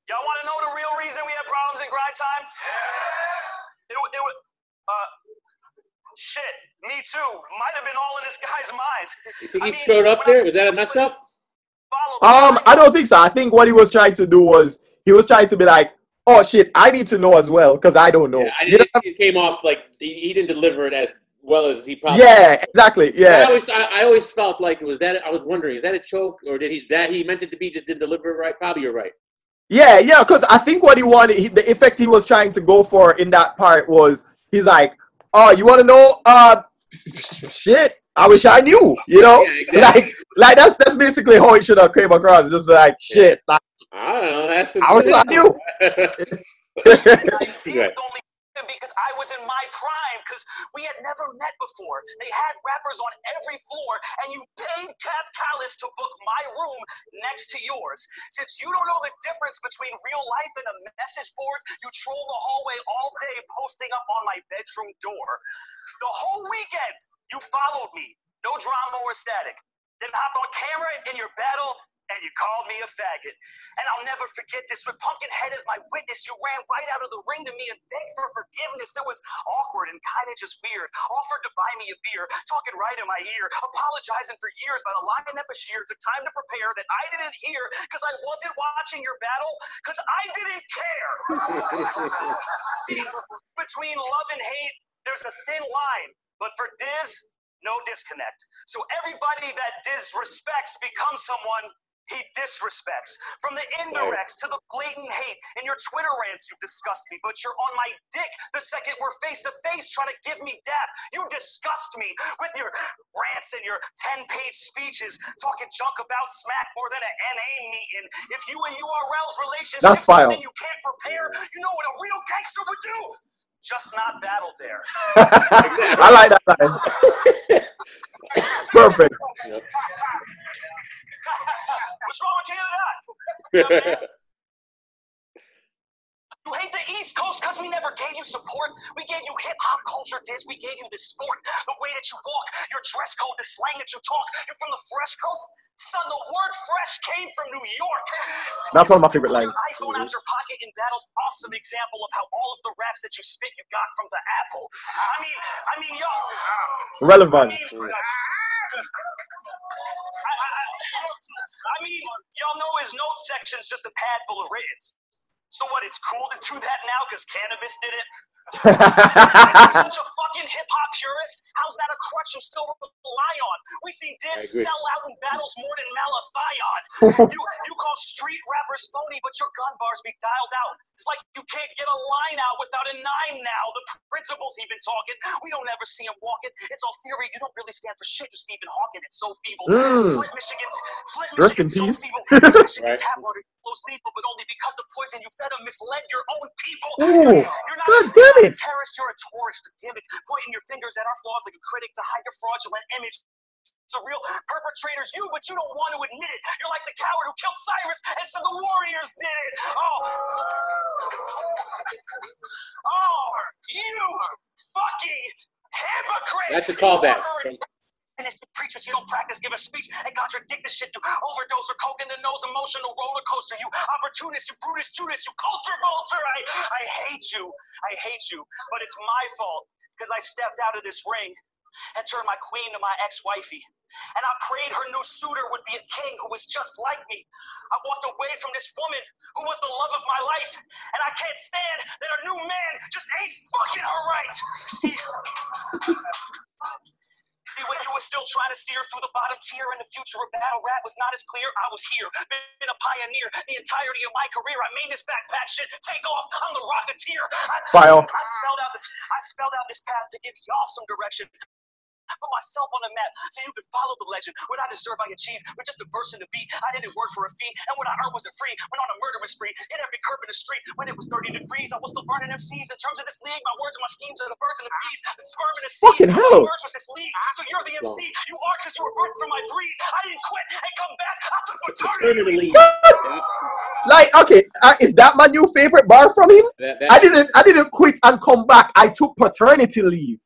Y'all want to know the real reason we had problems in grind time? It was, shit, me too. Might have been all in this guy's mind. You think he screwed up there? Was that a mess up? I don't think so. I think what he was trying to do was he was trying to be like, oh shit, I need to know as well because I don't know. Yeah, it came off like he didn't deliver it as well as he probably. Yeah, exactly. Yeah. I always felt like was that I was wondering, is that a choke or did he meant it to be just didn't deliver it right? Probably you're right. Yeah, because I think what he wanted, the effect he was trying to go for in that part was he's like, oh, you want to know? Shit. I wish I knew, you know, yeah, exactly. like that's basically how it should have came across. Just like shit. Like, I don't know. That's I wish I knew. Because I was in my prime, because we had never met before. They had rappers on every floor, and you paid Cap Callis to book my room next to yours. Since you don't know the difference between real life and a message board, you troll the hallway all day posting up on my bedroom door. The whole weekend, you followed me. No drama or static. Then hopped on camera in your battle, and you called me a faggot. And I'll never forget this. With Pumpkinhead as my witness, you ran right out of the ring to me and begged for forgiveness. It was awkward and kind of just weird. Offered to buy me a beer, talking right in my ear, apologizing for years by the line that Bashir took time to prepare that I didn't hear because I wasn't watching your battle because I didn't care. See, between love and hate, there's a thin line. But for Diz, no disconnect. So everybody that Diz respects becomes someone he disrespects. From the indirects to the blatant hate. In your Twitter rants, you disgust me, but you're on my dick the second we're face to face trying to give me dap. You disgust me with your rants and your 10-page speeches talking junk about smack more than an NA meeting. If you and URL's relationship is something you can't prepare, you know what a real gangster would do. Just not battle there. I like that line. Perfect. What's wrong with you to that? You hate the East Coast because we never gave you support. We gave you hip-hop culture, Diz. We gave you the sport. The way that you walk, your dress code, the slang that you talk. You're from the Fresh Coast? Son, the word fresh came from New York. That's one of my favorite lines. Your iPhone out your pocket in battle's awesome example of how all of the raps that you spit you got from the Apple. I mean, y'all. Relevance. I mean, y'all know his note section's just a pad full of writtens. So what, it's cool to do that now because cannabis did it? You're such a fucking hip-hop purist. How's that a crutch you still rely on? We see Diz sell out in battles more than Malathion. You call street rappers phony, but your gun bars be dialed out. It's like you can't get a line out without a 9 now. The principal's even talking. We don't ever see him walking. It's all theory. You don't really stand for shit, you Stephen Hawking. It's so feeble. Flint, Michigan's Rest in peace. so feeble. Michigan tap water flows lethal, but only because the poison you fed them misled your own people. Ooh, you're not God damn it. a terrorist, you're a tourist, a gimmick, pointing your fingers at our flaws like a critic to hide your fraudulent image. The real perpetrator's you, but you don't want to admit it. You're like the coward who killed Cyrus and said the warriors did it. Oh, you fucking hypocrite. That's a callback. And it's the preachers you don't practice, give a speech and contradict the shit to overdose or coke in the nose, emotional roller coaster. You opportunist, you Brutus Judas, you culture vulture. I hate you. I hate you. But it's my fault because I stepped out of this ring and turned my queen to my ex-wifey. And I prayed her new suitor would be a king who was just like me. I walked away from this woman who was the love of my life. And I can't stand that her new man just ain't fucking her right. See, when you were was still trying to steer through the bottom tier, and the future of battle rap was not as clear. I was here, been a pioneer the entirety of my career. I made this backpack shit take off. I'm the Rocketeer. I spelled out this path to give y'all some direction. Put myself on the map so you could follow the legend. What I deserve, I achieved with just a verse and a beat. I didn't work for a fee, and what I earned wasn't free. Went on a murderous spree, hit every curb in the street. When it was 30 degrees, I was still burning MCs. In terms of this league, my words and my schemes are the birds and the bees, the sperm and the seeds. Fucking hell. My words was this league, so you're the MC. You are because you were birthed from my breed. I didn't quit and come back. I took paternity leave. Like, okay, is that my new favorite bar from him? I didn't quit and come back. I took paternity leave.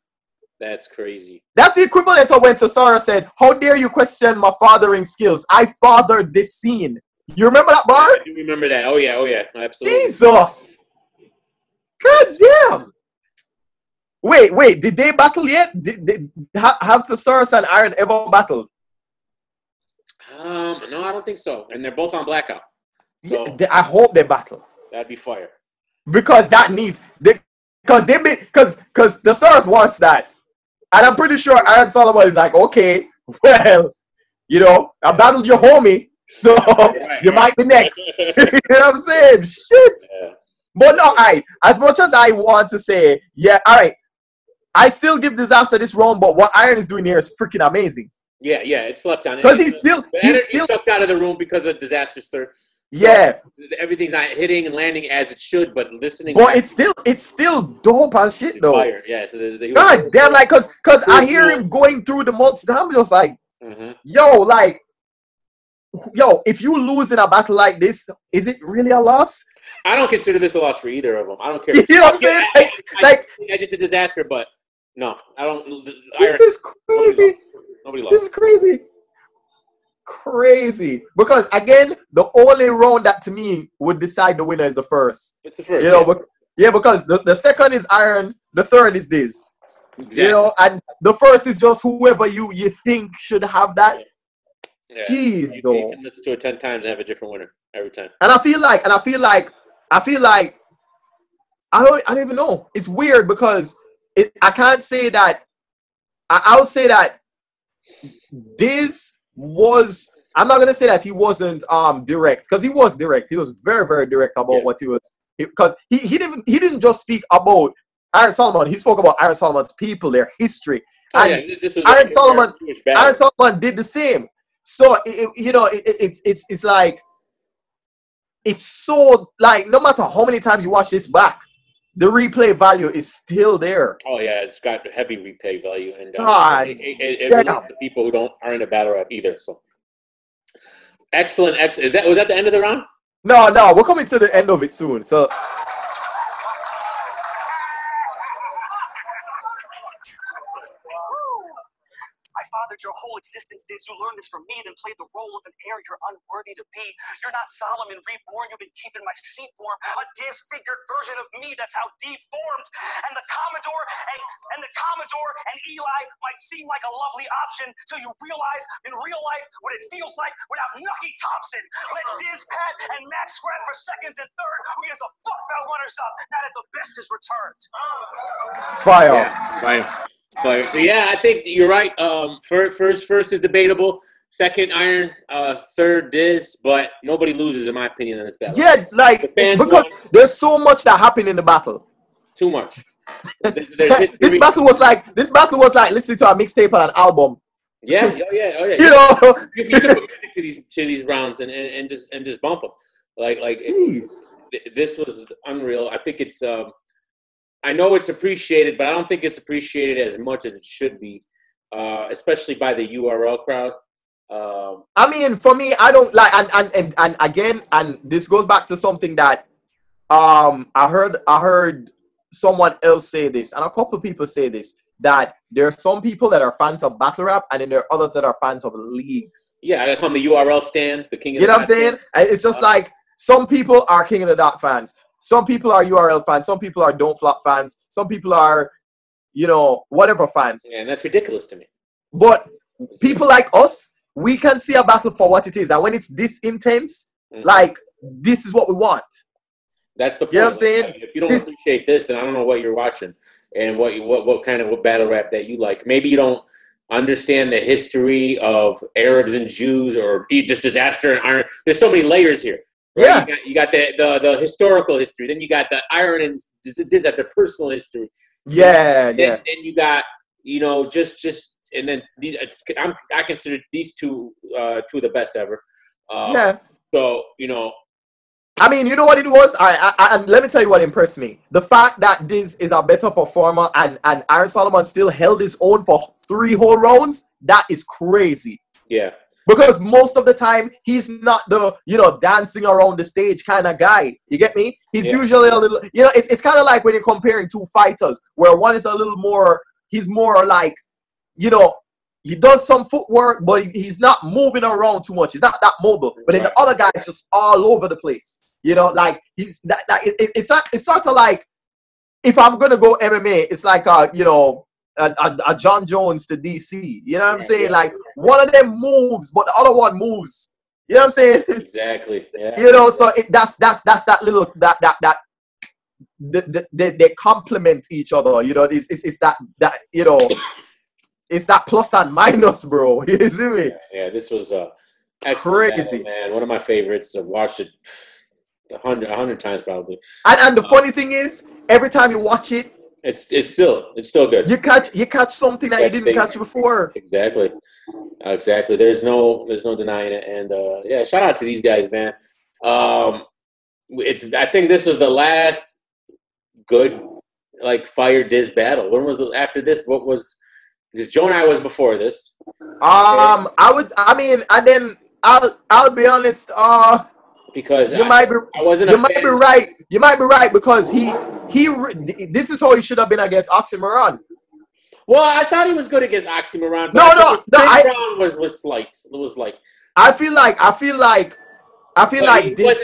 That's crazy. That's the equivalent of when Thesaurus said, "How dare you question my fathering skills? I fathered this scene." You remember that bar? I do remember that. Oh yeah, absolutely. Jesus. God damn. Wait, did they battle yet? Have Thesaurus and Iron ever battled? No, I don't think so. And they're both on Blackout. So I hope they battle. That'd be fire. Because that needs because Thesaurus wants that. And I'm pretty sure Iron Solomon is like, okay, well, you know, I battled your homie, so you might be next. You know what I'm saying? Shit. Yeah. But no, alright. As much as I want to say, yeah, alright. I still give Disaster this round, but what Iron is doing here is freaking amazing. Yeah, it slept on it. Because he's still sucked out of the room because of DIZASTER. Yeah. So everything's not hitting and landing as it should, but listening. But it's still dope as shit though. Fire. Yeah. So God damn, like, cause I hear him going through the months. I'm just like, yo, if you lose in a battle like this, is it really a loss? I don't consider this a loss for either of them. I don't care. You know what I'm saying? I did the DIZASTER, but no, I don't. This is crazy. Nobody lost. This is crazy. Because again, the only round that to me would decide the winner is the first. It's the first. You know, because the second is Iron, the third is this. Exactly. You know, and the first is just whoever you think should have that. Yeah. Jeez, though. You can listen to it 10 times and have a different winner every time. And I feel like I don't even know. It's weird because I can't say that. I'll say that this was. I'm not gonna say that he wasn't direct, because he was direct. He was very, very direct about what he was, because he didn't just speak about Iron Solomon. He spoke about Iron Solomon's people, their history. Iron Solomon did the same. So it's like, it's so, like, no matter how many times you watch this back, the replay value is still there. Oh yeah, it's got heavy replay value, and it relates to people who aren't a battle rap either. So excellent. Was that the end of the round? No, we're coming to the end of it soon. So. I fathered your whole existence, Diz. You learned this from me, then played the role of an heir you're unworthy to be. You're not Solomon reborn. You've been keeping my seat warm. A disfigured version of me that's how deformed. And the Commodore and Eli might seem like a lovely option till you realize in real life what it feels like without Nucky Thompson. Let Diz, Pat, and Max scrap for seconds and third. Who gives a fuck about runners-up now that the best is returned? Fire. So yeah, I think you're right. First is debatable. Second, Iron. Third, Diz. But nobody loses, in my opinion, in this battle. Yeah, like, because there's so much that happened in the battle. Too much. This battle was like listening to a mixtape on an album. Yeah. You know, you can to these rounds and just bump them. This was unreal. I think it's. I know it's appreciated, but I don't think it's appreciated as much as it should be, especially by the URL crowd. I mean, for me, I don't like, and again, and this goes back to something that I heard someone else say this, and a couple of people say this, that there are some people that are fans of battle rap, and then there are others that are fans of leagues. Yeah, I call them the URL stands, the king of the. You know what I'm saying? It's just like, some people are King of the Dot fans. Some people are URL fans. Some people are Don't Flop fans. Some people are, whatever fans. Yeah, and that's ridiculous to me. But people like us, we can see a battle for what it is. And when it's this intense, like, this is what we want. That's the point. You know what I'm saying? If you don't appreciate this, then I don't know what you're watching and what battle rap that you like. Maybe you don't understand the history of Arabs and Jews, or just disaster and iron. There's so many layers here. Right? Yeah. You got the historical history. Then you got the iron and the personal history. Yeah, then, yeah. Then you got, you know, just and then these. I consider these two of the best ever. Yeah. So, you know. I mean, you know what it was? And let me tell you what impressed me. The fact that this is a better performer and Iron Solomon still held his own for 3 whole rounds, that is crazy. Yeah. Because most of the time, he's not the, you know, dancing around the stage kind of guy. You get me? He's usually a little, you know, it's kind of like when you're comparing 2 fighters, where one is a little more, he's more like, you know, he does some footwork, but he's not moving around too much. He's not that mobile. But then the other guy is just all over the place. You know, like he's it's sort of like, if I'm gonna go MMA, it's like you know, a John Jones to DC. You know what I'm saying? Yeah. Like one of them moves, but the other one moves. You know what I'm saying? Exactly. Yeah. You know, so that's that little that they complement each other. You know, it's that you know. It's that plus and minus, bro. You see me? Yeah, this was excellent crazy, battle, man. One of my favorites. I've watched it 100 times probably. And the funny thing is, every time you watch it, it's still good. You catch something that you didn't catch before. Exactly. There's no denying it. And yeah, shout out to these guys, man. I think this was the last good Fire Diz battle. When was after this? What was? Because Joe and I was before this. I'll be honest. Because you might be right. You might be right because this is how he should have been against Oxymoron. Well, I thought he was good against Oxymoron. No. Round was slight. It was like. I feel like this.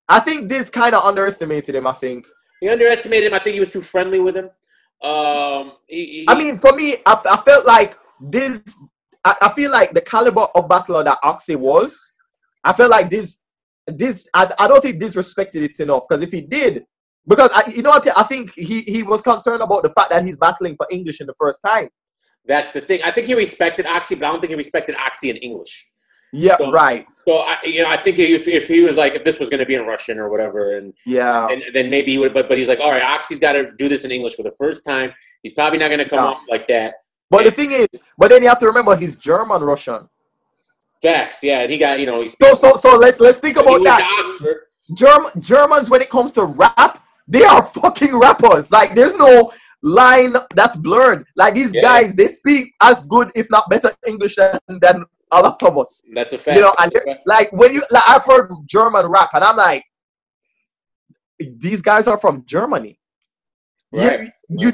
I think this kind of underestimated him. I think he underestimated him. I think he was too friendly with him. I mean, for me, I felt like this. I feel like the caliber of battler that Oxy was. I felt like this. I don't think disrespected it enough, because if he did, because I think he was concerned about the fact that he's battling for English in the first time. That's the thing. I think he respected Oxy, but I don't think he respected Oxy in English. Yeah, right. So I think if he was like, if this was going to be in Russian or whatever, and then maybe he would. But he's like, all right, Oxy's got to do this in English for the first time. He's probably not going to come off like that. But the thing is, but then you have to remember he's German Russian. Facts, yeah. And he got So let's think about that. Germans, when it comes to rap, they are fucking rappers. Like there's no line that's blurred. Like these guys, they speak as good, if not better, English than a lot of us. That's a fact. You know, and like when I've heard German rap, and I'm like, these guys are from Germany. Right. You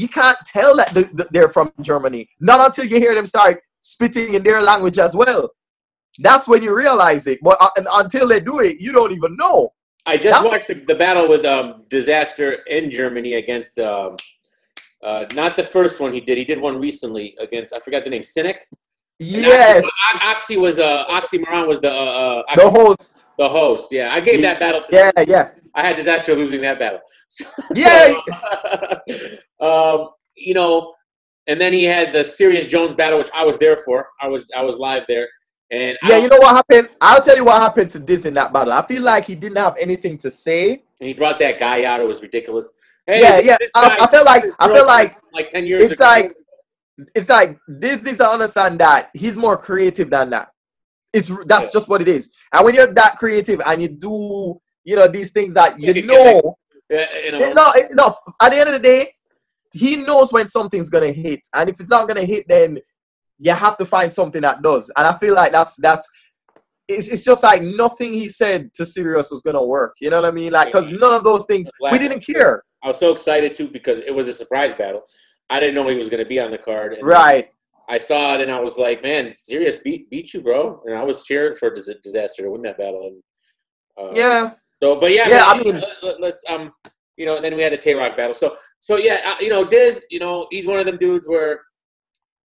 can't tell that they're from Germany. Not until you hear them start spitting in their language as well. That's when you realize it. But until they do it, you don't even know. I just watched the battle with Disaster in Germany against not the first one he did. He did one recently against, I forgot the name, Cynic. Yes. Oxymoron was the host. The host, yeah. I gave that battle to Yeah. I had Disaster losing that battle. Yeah. You know, and then he had the Serious Jones battle, which I was there for. I was live there. And you know what happened? I'll tell you what happened to Diz in that battle. I feel like he didn't have anything to say. And he brought that guy out. It was ridiculous. Hey, I feel like 10 years ago. It's like this needs to understand that he's more creative than that. That's just what it is. And when you're that creative and you do, these things that at the end of the day, he knows when something's gonna hit, and if it's not gonna hit, then you have to find something that does. And I feel like it's just like nothing he said to Sirius was gonna work. You know what I mean? Like, because none of those things, we didn't care. I was so excited too because it was a surprise battle. I didn't know he was going to be on the card. And right. I saw it and I was like, man, Sirius beat you, bro. And I was cheering for Disaster to win that battle. And, yeah. So, but yeah, I mean, let's and then we had the Tay-Rock battle. So yeah, Diz, he's one of them dudes where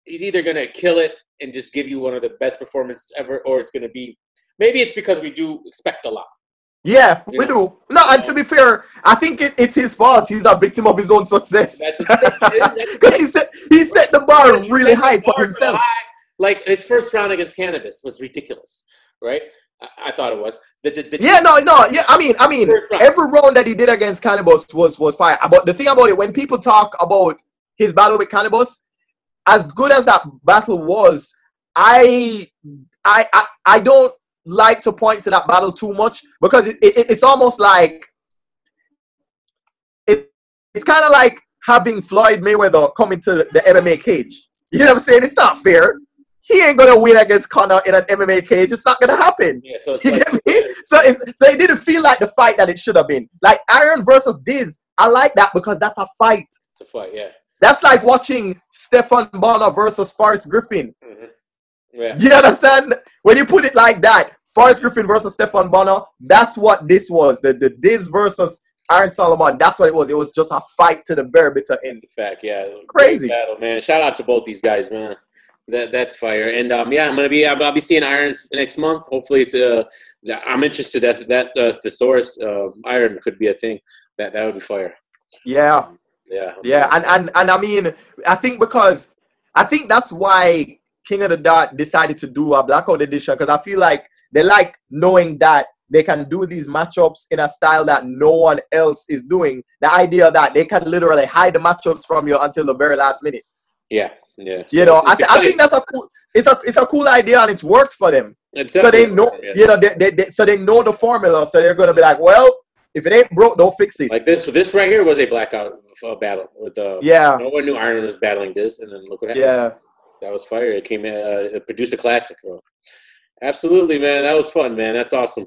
he's either going to kill it and just give you one of the best performances ever, or it's going to be, maybe it's because we do expect a lot. Yeah, we do. No, and to be fair, I think it's his fault. He's a victim of his own success. Because he set the bar bar really high for himself. Like his first round against Cannabis was ridiculous, right? I thought it was. Yeah. I mean, every round that he did against Cannabis was fire. But the thing about it, when people talk about his battle with Cannabis, as good as that battle was, I don't like to point to that battle too much because it's almost like it's kind of like having Floyd Mayweather come into the MMA cage. You know what I'm saying? It's not fair. He ain't gonna win against Conor in an MMA cage. It's not gonna happen. Yeah, so you get me? So it didn't feel like the fight that it should have been. Like Iron versus Diz, I like that because that's a fight. It's a fight, yeah. That's like watching Stefan Bonner versus Forrest Griffin. Mm-hmm. Yeah. Do you understand? When you put it like that, Forrest Griffin versus Stefan Bonner, that's what this was. The Diz versus Iron Solomon, that's what it was. It was just a fight to the very bitter end. Fact, yeah. Crazy battle, man. Shout out to both these guys, man. That's fire. And yeah, I'll be seeing Irons next month. Hopefully it's I'm interested that Thesaurus Iron could be a thing. That would be fire. Yeah. Yeah. And I mean, I think that's why King of the Dot decided to do a Blackout edition, because I feel like they like knowing that they can do these matchups in a style that no one else is doing. The idea that they can literally hide the matchups from you until the very last minute. Yeah. So you know, I think that's it's a cool idea, and it's worked for them. So they know, you know, so they know the formula. So they're gonna be like, well, if it ain't broke, don't fix it. Like this right here was a Blackout battle with yeah. No one knew Iron was battling this, and then look what happened. Yeah, that was fire. It came it produced a classic, bro. Absolutely, man. That was fun, man. That's awesome.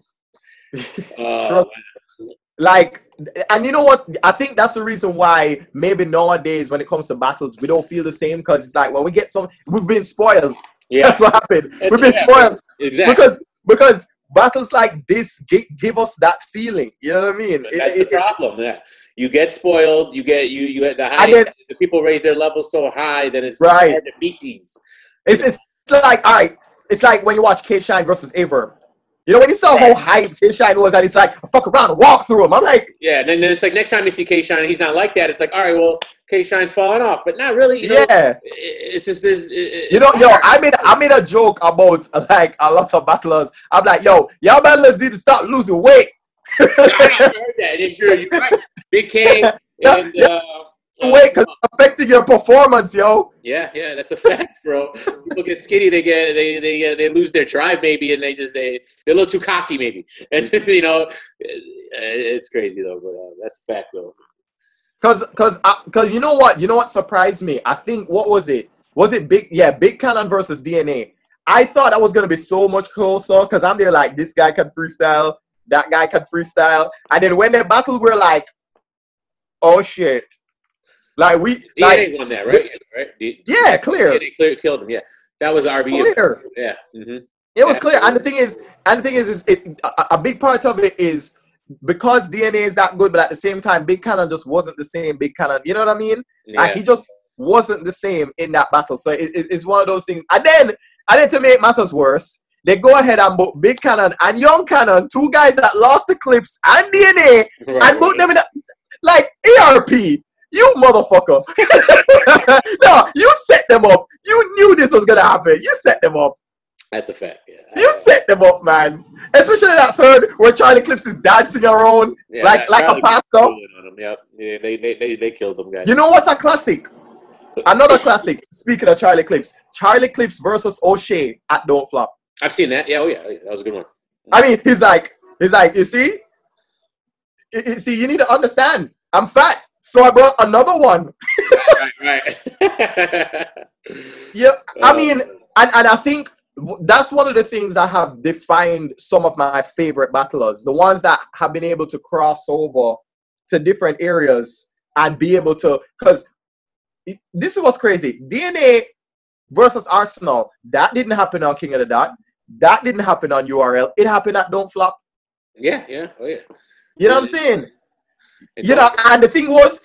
Like, and you know what? I think that's the reason why maybe nowadays when it comes to battles, we don't feel the same, because it's like when we get we've been spoiled. Yeah. That's what happened. We've been spoiled. Exactly. Because battles like this give us that feeling. You know what I mean? That's the problem. Yeah. You get spoiled. You at the high. The people raise their levels so high that it's hard to beat these. It's like, all right. It's like when you watch K-Shine versus Averb. You know, when you saw how hype K-Shine was, and it's like, fuck around and walk through him. I'm like... Yeah, and then it's like, next time you see K-Shine, he's not like that. It's like, all right, well, K-Shine's falling off. But not really. You know, it's just this... I made a joke about, like, a lot of battlers. I'm like, yo, y'all battlers need to stop losing weight. I heard that. And you're right. Big K and... Wait, because it's affecting your performance, yo. Yeah, that's a fact, bro. People get skinny, they lose their drive, maybe, and they're a little too cocky, maybe, and you know, it's crazy though, but that's a fact though. Because you know what surprised me? I think was it Big Cannon versus DNA. I thought that was gonna be so much closer, because I'm there like, this guy can freestyle, that guy can freestyle, and then when they battled, we're like, oh shit. Like DNA won that, right? Yeah, clear. DNA killed him. Yeah, that was RB. Clear. Yeah. Mm-hmm. It was clear, and the thing is, a big part of it is because DNA is that good, but at the same time, Big Cannon just wasn't the same Big Cannon. You know what I mean? Yeah. Like, he just wasn't the same in that battle. So it's one of those things. And then to make matters worse, they go ahead and book Big Cannon and Young Cannon, two guys that lost the clips and DNA, and book them in like ERP. You motherfucker. No, you set them up. You knew this was going to happen. You set them up. That's a fact, yeah. You set them up, man. Especially that third where Charlie Clips is dancing around like a pastor. Yep. Yeah, they killed them, guys. You know what's a classic? Another classic, speaking of Charlie Clips. Charlie Clips versus O'Shea at Don't Flop. I've seen that. Yeah, that was a good one. I mean, he's like, you see? You need to understand. I'm fat. So I brought another one. Right. Yeah, I mean, and I think that's one of the things that have defined some of my favorite battlers. The ones that have been able to cross over to different areas and be able to, because this is what's crazy. DNA versus Arsenal, that didn't happen on King of the Dot. That didn't happen on URL. It happened at Don't Flop. Yeah. Oh, yeah. You know what I'm saying? You know, and the thing was,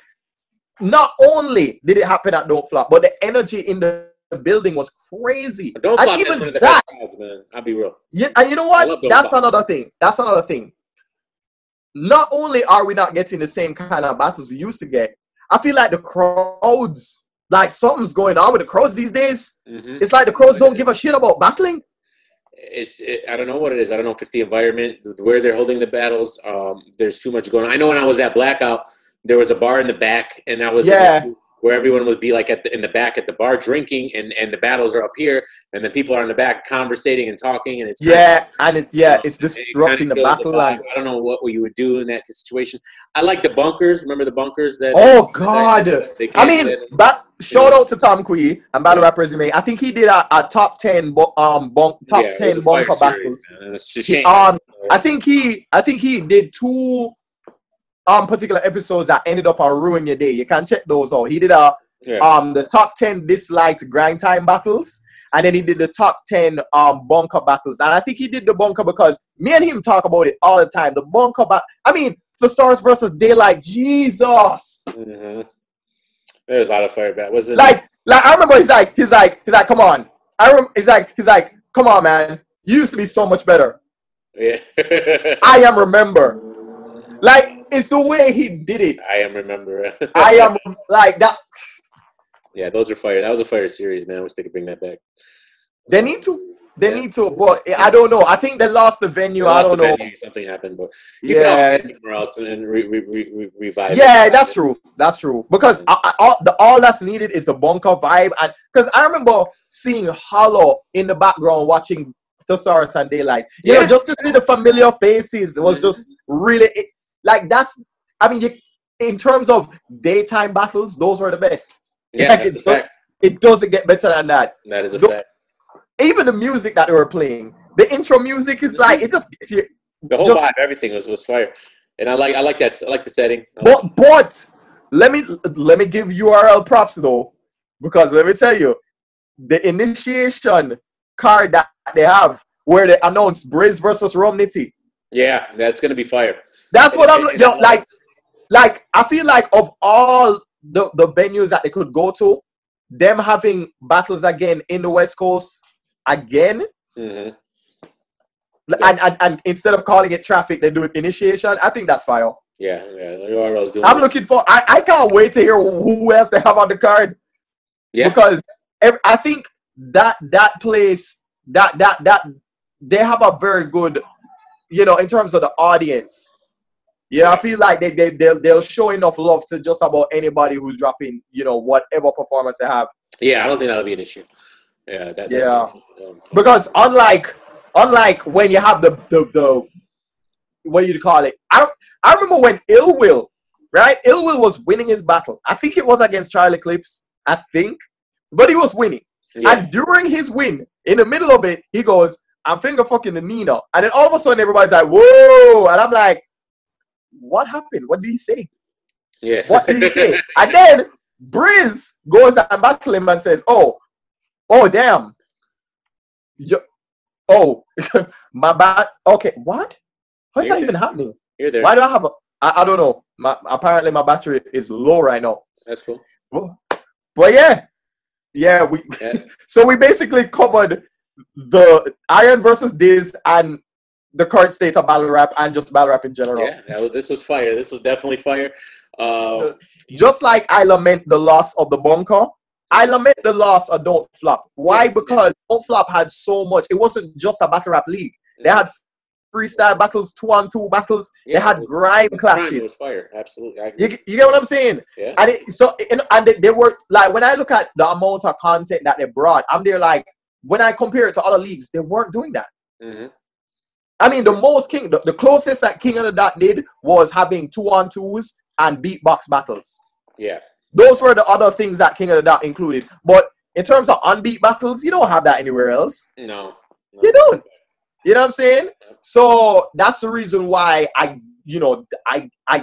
not only did it happen at Don't Flop, but the energy in the building was crazy. Don't Flop, even that, man. I'll be real. Yeah, and you know what? That's another thing. Not only are we not getting the same kind of battles we used to get, I feel like the crowds like something's going on with the Crows these days. Mm-hmm. It's like the Crows don't give a shit about battling. I don't know what it is. I don't know if it's the environment, where they're holding the battles. There's too much going on. I know when I was at Blackout, there was a bar in the back, and that was where everyone would be like in the back at the bar drinking, and the battles are up here, and the people are in the back conversating and talking, and it's it's disrupting the battle. I don't know what you would do in that situation. I like the bunkers. Remember the bunkers that? Oh God! Shout out to Tom Quee and Battle Rap Resume. I think he did a top 10 10 bunker battles. I think he did 2 particular episodes that ended up on Ruin Your Day. You can check those out. He did the top 10 disliked grind time battles, and then he did the top 10 bunker battles. And I think he did the bunker because me and him talk about it all the time. The bunker Thesaurus versus Daylight. Jesus. Mm-hmm. There's a lot of fire back. Was it like I remember he's like, come on. He's like, come on, man. You used to be so much better. Yeah. I remember. Like, it's the way he did it. Remember. I am like that. Yeah, those are fire. That was a fire series, man. I wish they could bring that back. They need to. But I don't know. I think they lost the venue. I don't know. Something happened, but somewhere else and revive. Yeah, that's true. That's true. Because all that's needed is the bunker vibe, and because I remember seeing Hollow in the background watching Thesaurus and Daylight. You know, just to see the familiar faces was just really like that's. I mean, in terms of daytime battles, those were the best. Yeah, like, that's a fact. It doesn't get better than that. That is a fact. Even the music that they were playing, the intro music is like it just gets you. The whole vibe, everything was fire, and I like that. I like the setting. But let me give URL props though, because let me tell you, the initiation card that they have where they announce Briz versus Romnity. Yeah, that's gonna be fire. That's what I'm like. I feel like of all the venues that they could go to, them having battles again in the West Coast. Again, and instead of calling it traffic, they do it initiation. I think that's fire. Yeah. URL's doing I'm looking for. I can't wait to hear who else they have on the card. Yeah, because I think that place that they have a very good, in terms of the audience. Yeah, I feel like they'll show enough love to just about anybody who's dropping, whatever performance they have. Yeah, I don't think that'll be an issue. Yeah, because unlike when you have the what you call it, I remember when Ill Will was winning his battle. I think it was against Charlie Clips, but he was winning. Yeah. And during his win, in the middle of it, he goes, "I'm finger fucking the Nina," and then all of a sudden everybody's like, "Whoa!" And I'm like, "What happened? What did he say?" Yeah, what did he say? And then Briz goes and battles him and says, Oh damn! My bad. Okay, what? How's that even happening? You're there. Why do I have I don't know. Apparently my battery is low right now. That's cool. But yeah. So we basically covered the Iron versus Diz and the current state of battle rap and just battle rap in general. Yeah, this was fire. This was definitely fire. Just like I lament the loss of the bunker. I lament the loss of Don't Flop. Why? Because Don't Flop had so much. It wasn't just a battle rap league. They had freestyle battles, 2-on-2 battles. They had grime clashes. Grime was fire. Absolutely. You get what I'm saying? Yeah. And they were like, when I look at the amount of content that they brought, I'm there like, when I compare it to other leagues, they weren't doing that. Mm-hmm. I mean, the closest that King of the Dot did was having 2-on-2s and beatbox battles. Yeah. Those were the other things that King of the Dot included. But in terms of unbeat battles, you don't have that anywhere else. No. You don't. You know what I'm saying? So that's the reason why I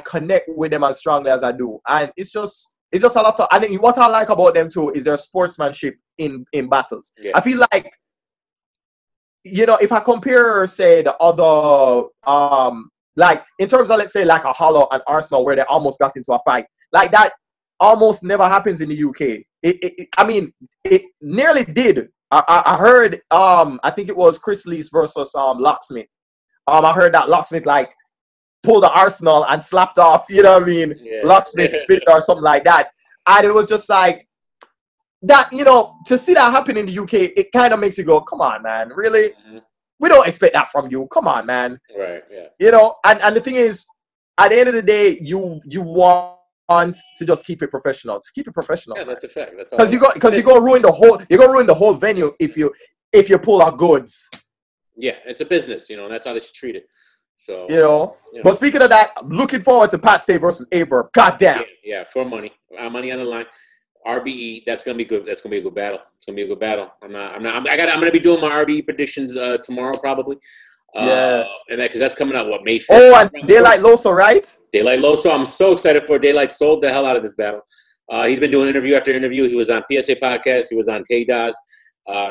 connect with them as strongly as I do. And it's just a lot of, I think what I like about them too is their sportsmanship in battles. Yeah. I feel like, if I compare, say, the other, like in terms of, let's say, like a Hollow and Arsenal where they almost got into a fight, like that almost never happens in the UK. It nearly did. I heard, I think it was Chris Lees versus Locksmith. I heard that Locksmith like pulled the Arsenal and slapped off, Locksmith's fit or something like that. And it was just like, that, you know, to see that happen in the UK, it kind of makes you go, come on, man, really? Mm-hmm. We don't expect that from you. Come on, man. Right. Yeah. You know, and the thing is, at the end of the day, you want to just keep it professional. Just keep it professional. Yeah, that's a fact. That's all. Because you're gonna ruin the whole venue if you pull out goods. Yeah, it's a business, you know, and that's how they should treat it. So you know. But speaking of that, I'm looking forward to Pat Stay versus Averb. God damn. Yeah, for money. Money on the line. RBE, that's gonna be good. That's gonna be a good battle. It's gonna be a good battle. I'm gonna be doing my RBE predictions tomorrow probably. And because that's coming out May 5th. Oh, and Daylight Loso, right? Daylight Loso. I'm so excited for Daylight. Sold the hell out of this battle. He's been doing interview after interview. He was on PSA Podcast. He was on KDAS.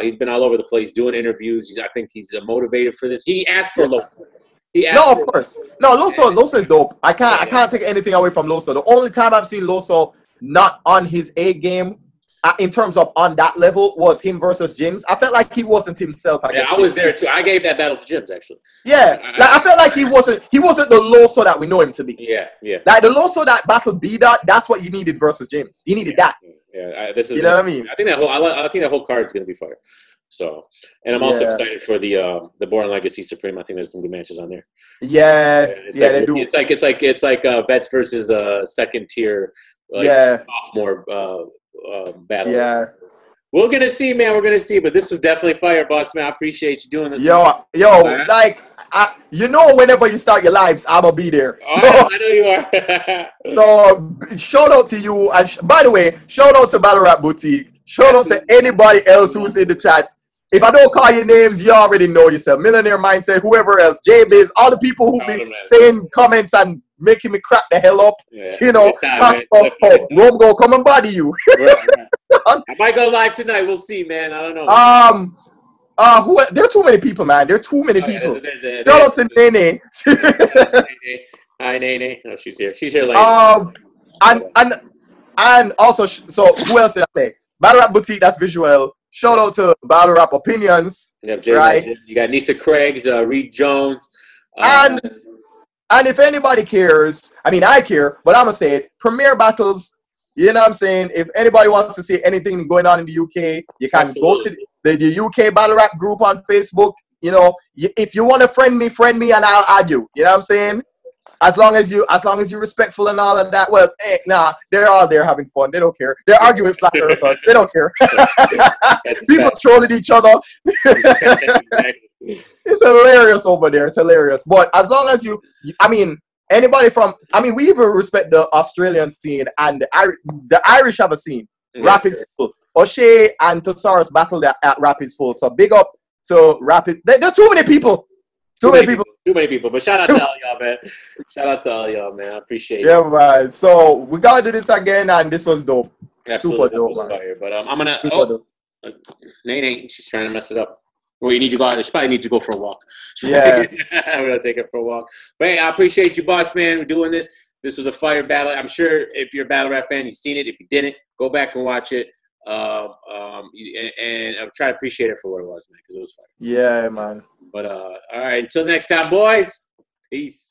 He's been all over the place doing interviews. I think he's motivated for this. He asked for Loso. Of course. No, Loso is dope. I can't take anything away from Loso. The only time I've seen Loso not on his A game in terms of on that level was him versus Jims. I felt like he wasn't himself. I was there too. I gave that battle to Jims actually. Yeah, I felt like he wasn't the Loso that we know him to be. Yeah. Like the Loso that battle that's what you needed versus Jims. You needed that. Yeah, this is. You know what I mean? I think that whole card is gonna be fire. So, and I'm also excited for the Born Legacy Supreme. I think there's some good matches on there. They do. It's like Vets versus second tier. Sophomore battle. Yeah. We're gonna see, man. We're gonna see. But this was definitely fire, boss man. I appreciate you doing this. Like whenever you start your lives, I'ma be there. So, I know you are. So shout out to you, and by the way, shout out to Battle Rap Boutique. Shout out to anybody else who's in the chat. If I don't call your names, you already know yourself. Millionaire Mindset, whoever else, J-Biz, all the people who be saying comments and making me crack the hell up. Talk about, Rome go come and body you. I might go live tonight. We'll see, man. I don't know. There are too many people, man. There are too many people. Shout out to Nene. Hi, Nene. No, she's here. She's here later. And also, so who else did I say? Battle Rap Boutique, that's visual. Shout out to Battle Rap Opinions. Right? You got Nisa Craigs, Reed Jones. And if anybody cares, I mean, I care, but I'm going to say it. Premier Battles, you know what I'm saying? If anybody wants to see anything going on in the UK, you can go to the UK Battle Rap group on Facebook. You know, if you want to friend me, and I'll add you. You know what I'm saying? As long as you're respectful and all of that. Well, they're all there having fun. They don't care. They're arguing flat earthers. They don't care. People trolling each other. It's hilarious over there. It's hilarious. But as long as we even respect the Australian scene, and the Irish have a scene. Rap is full. O'Shea and Thesaurus battled at Rap is full. So big up to Rap is. There are too many people. Too many people. But shout out to all y'all, man. Shout out to all y'all, man. I appreciate it. Yeah, man. So we gotta do this again, and this was dope. Absolutely. Super dope, man. Fire. But I'm gonna. Nene, she's trying to mess it up. Well, you need to go out. She probably needs to go for a walk. Yeah. I'm gonna take her for a walk. But hey, I appreciate you, boss man, for doing this. This was a fire battle. I'm sure if you're a battle rap fan, you've seen it. If you didn't, go back and watch it. And I'll try to appreciate it for what it was, man, because it was fun. Yeah, man. But all right, until next time, boys. Peace.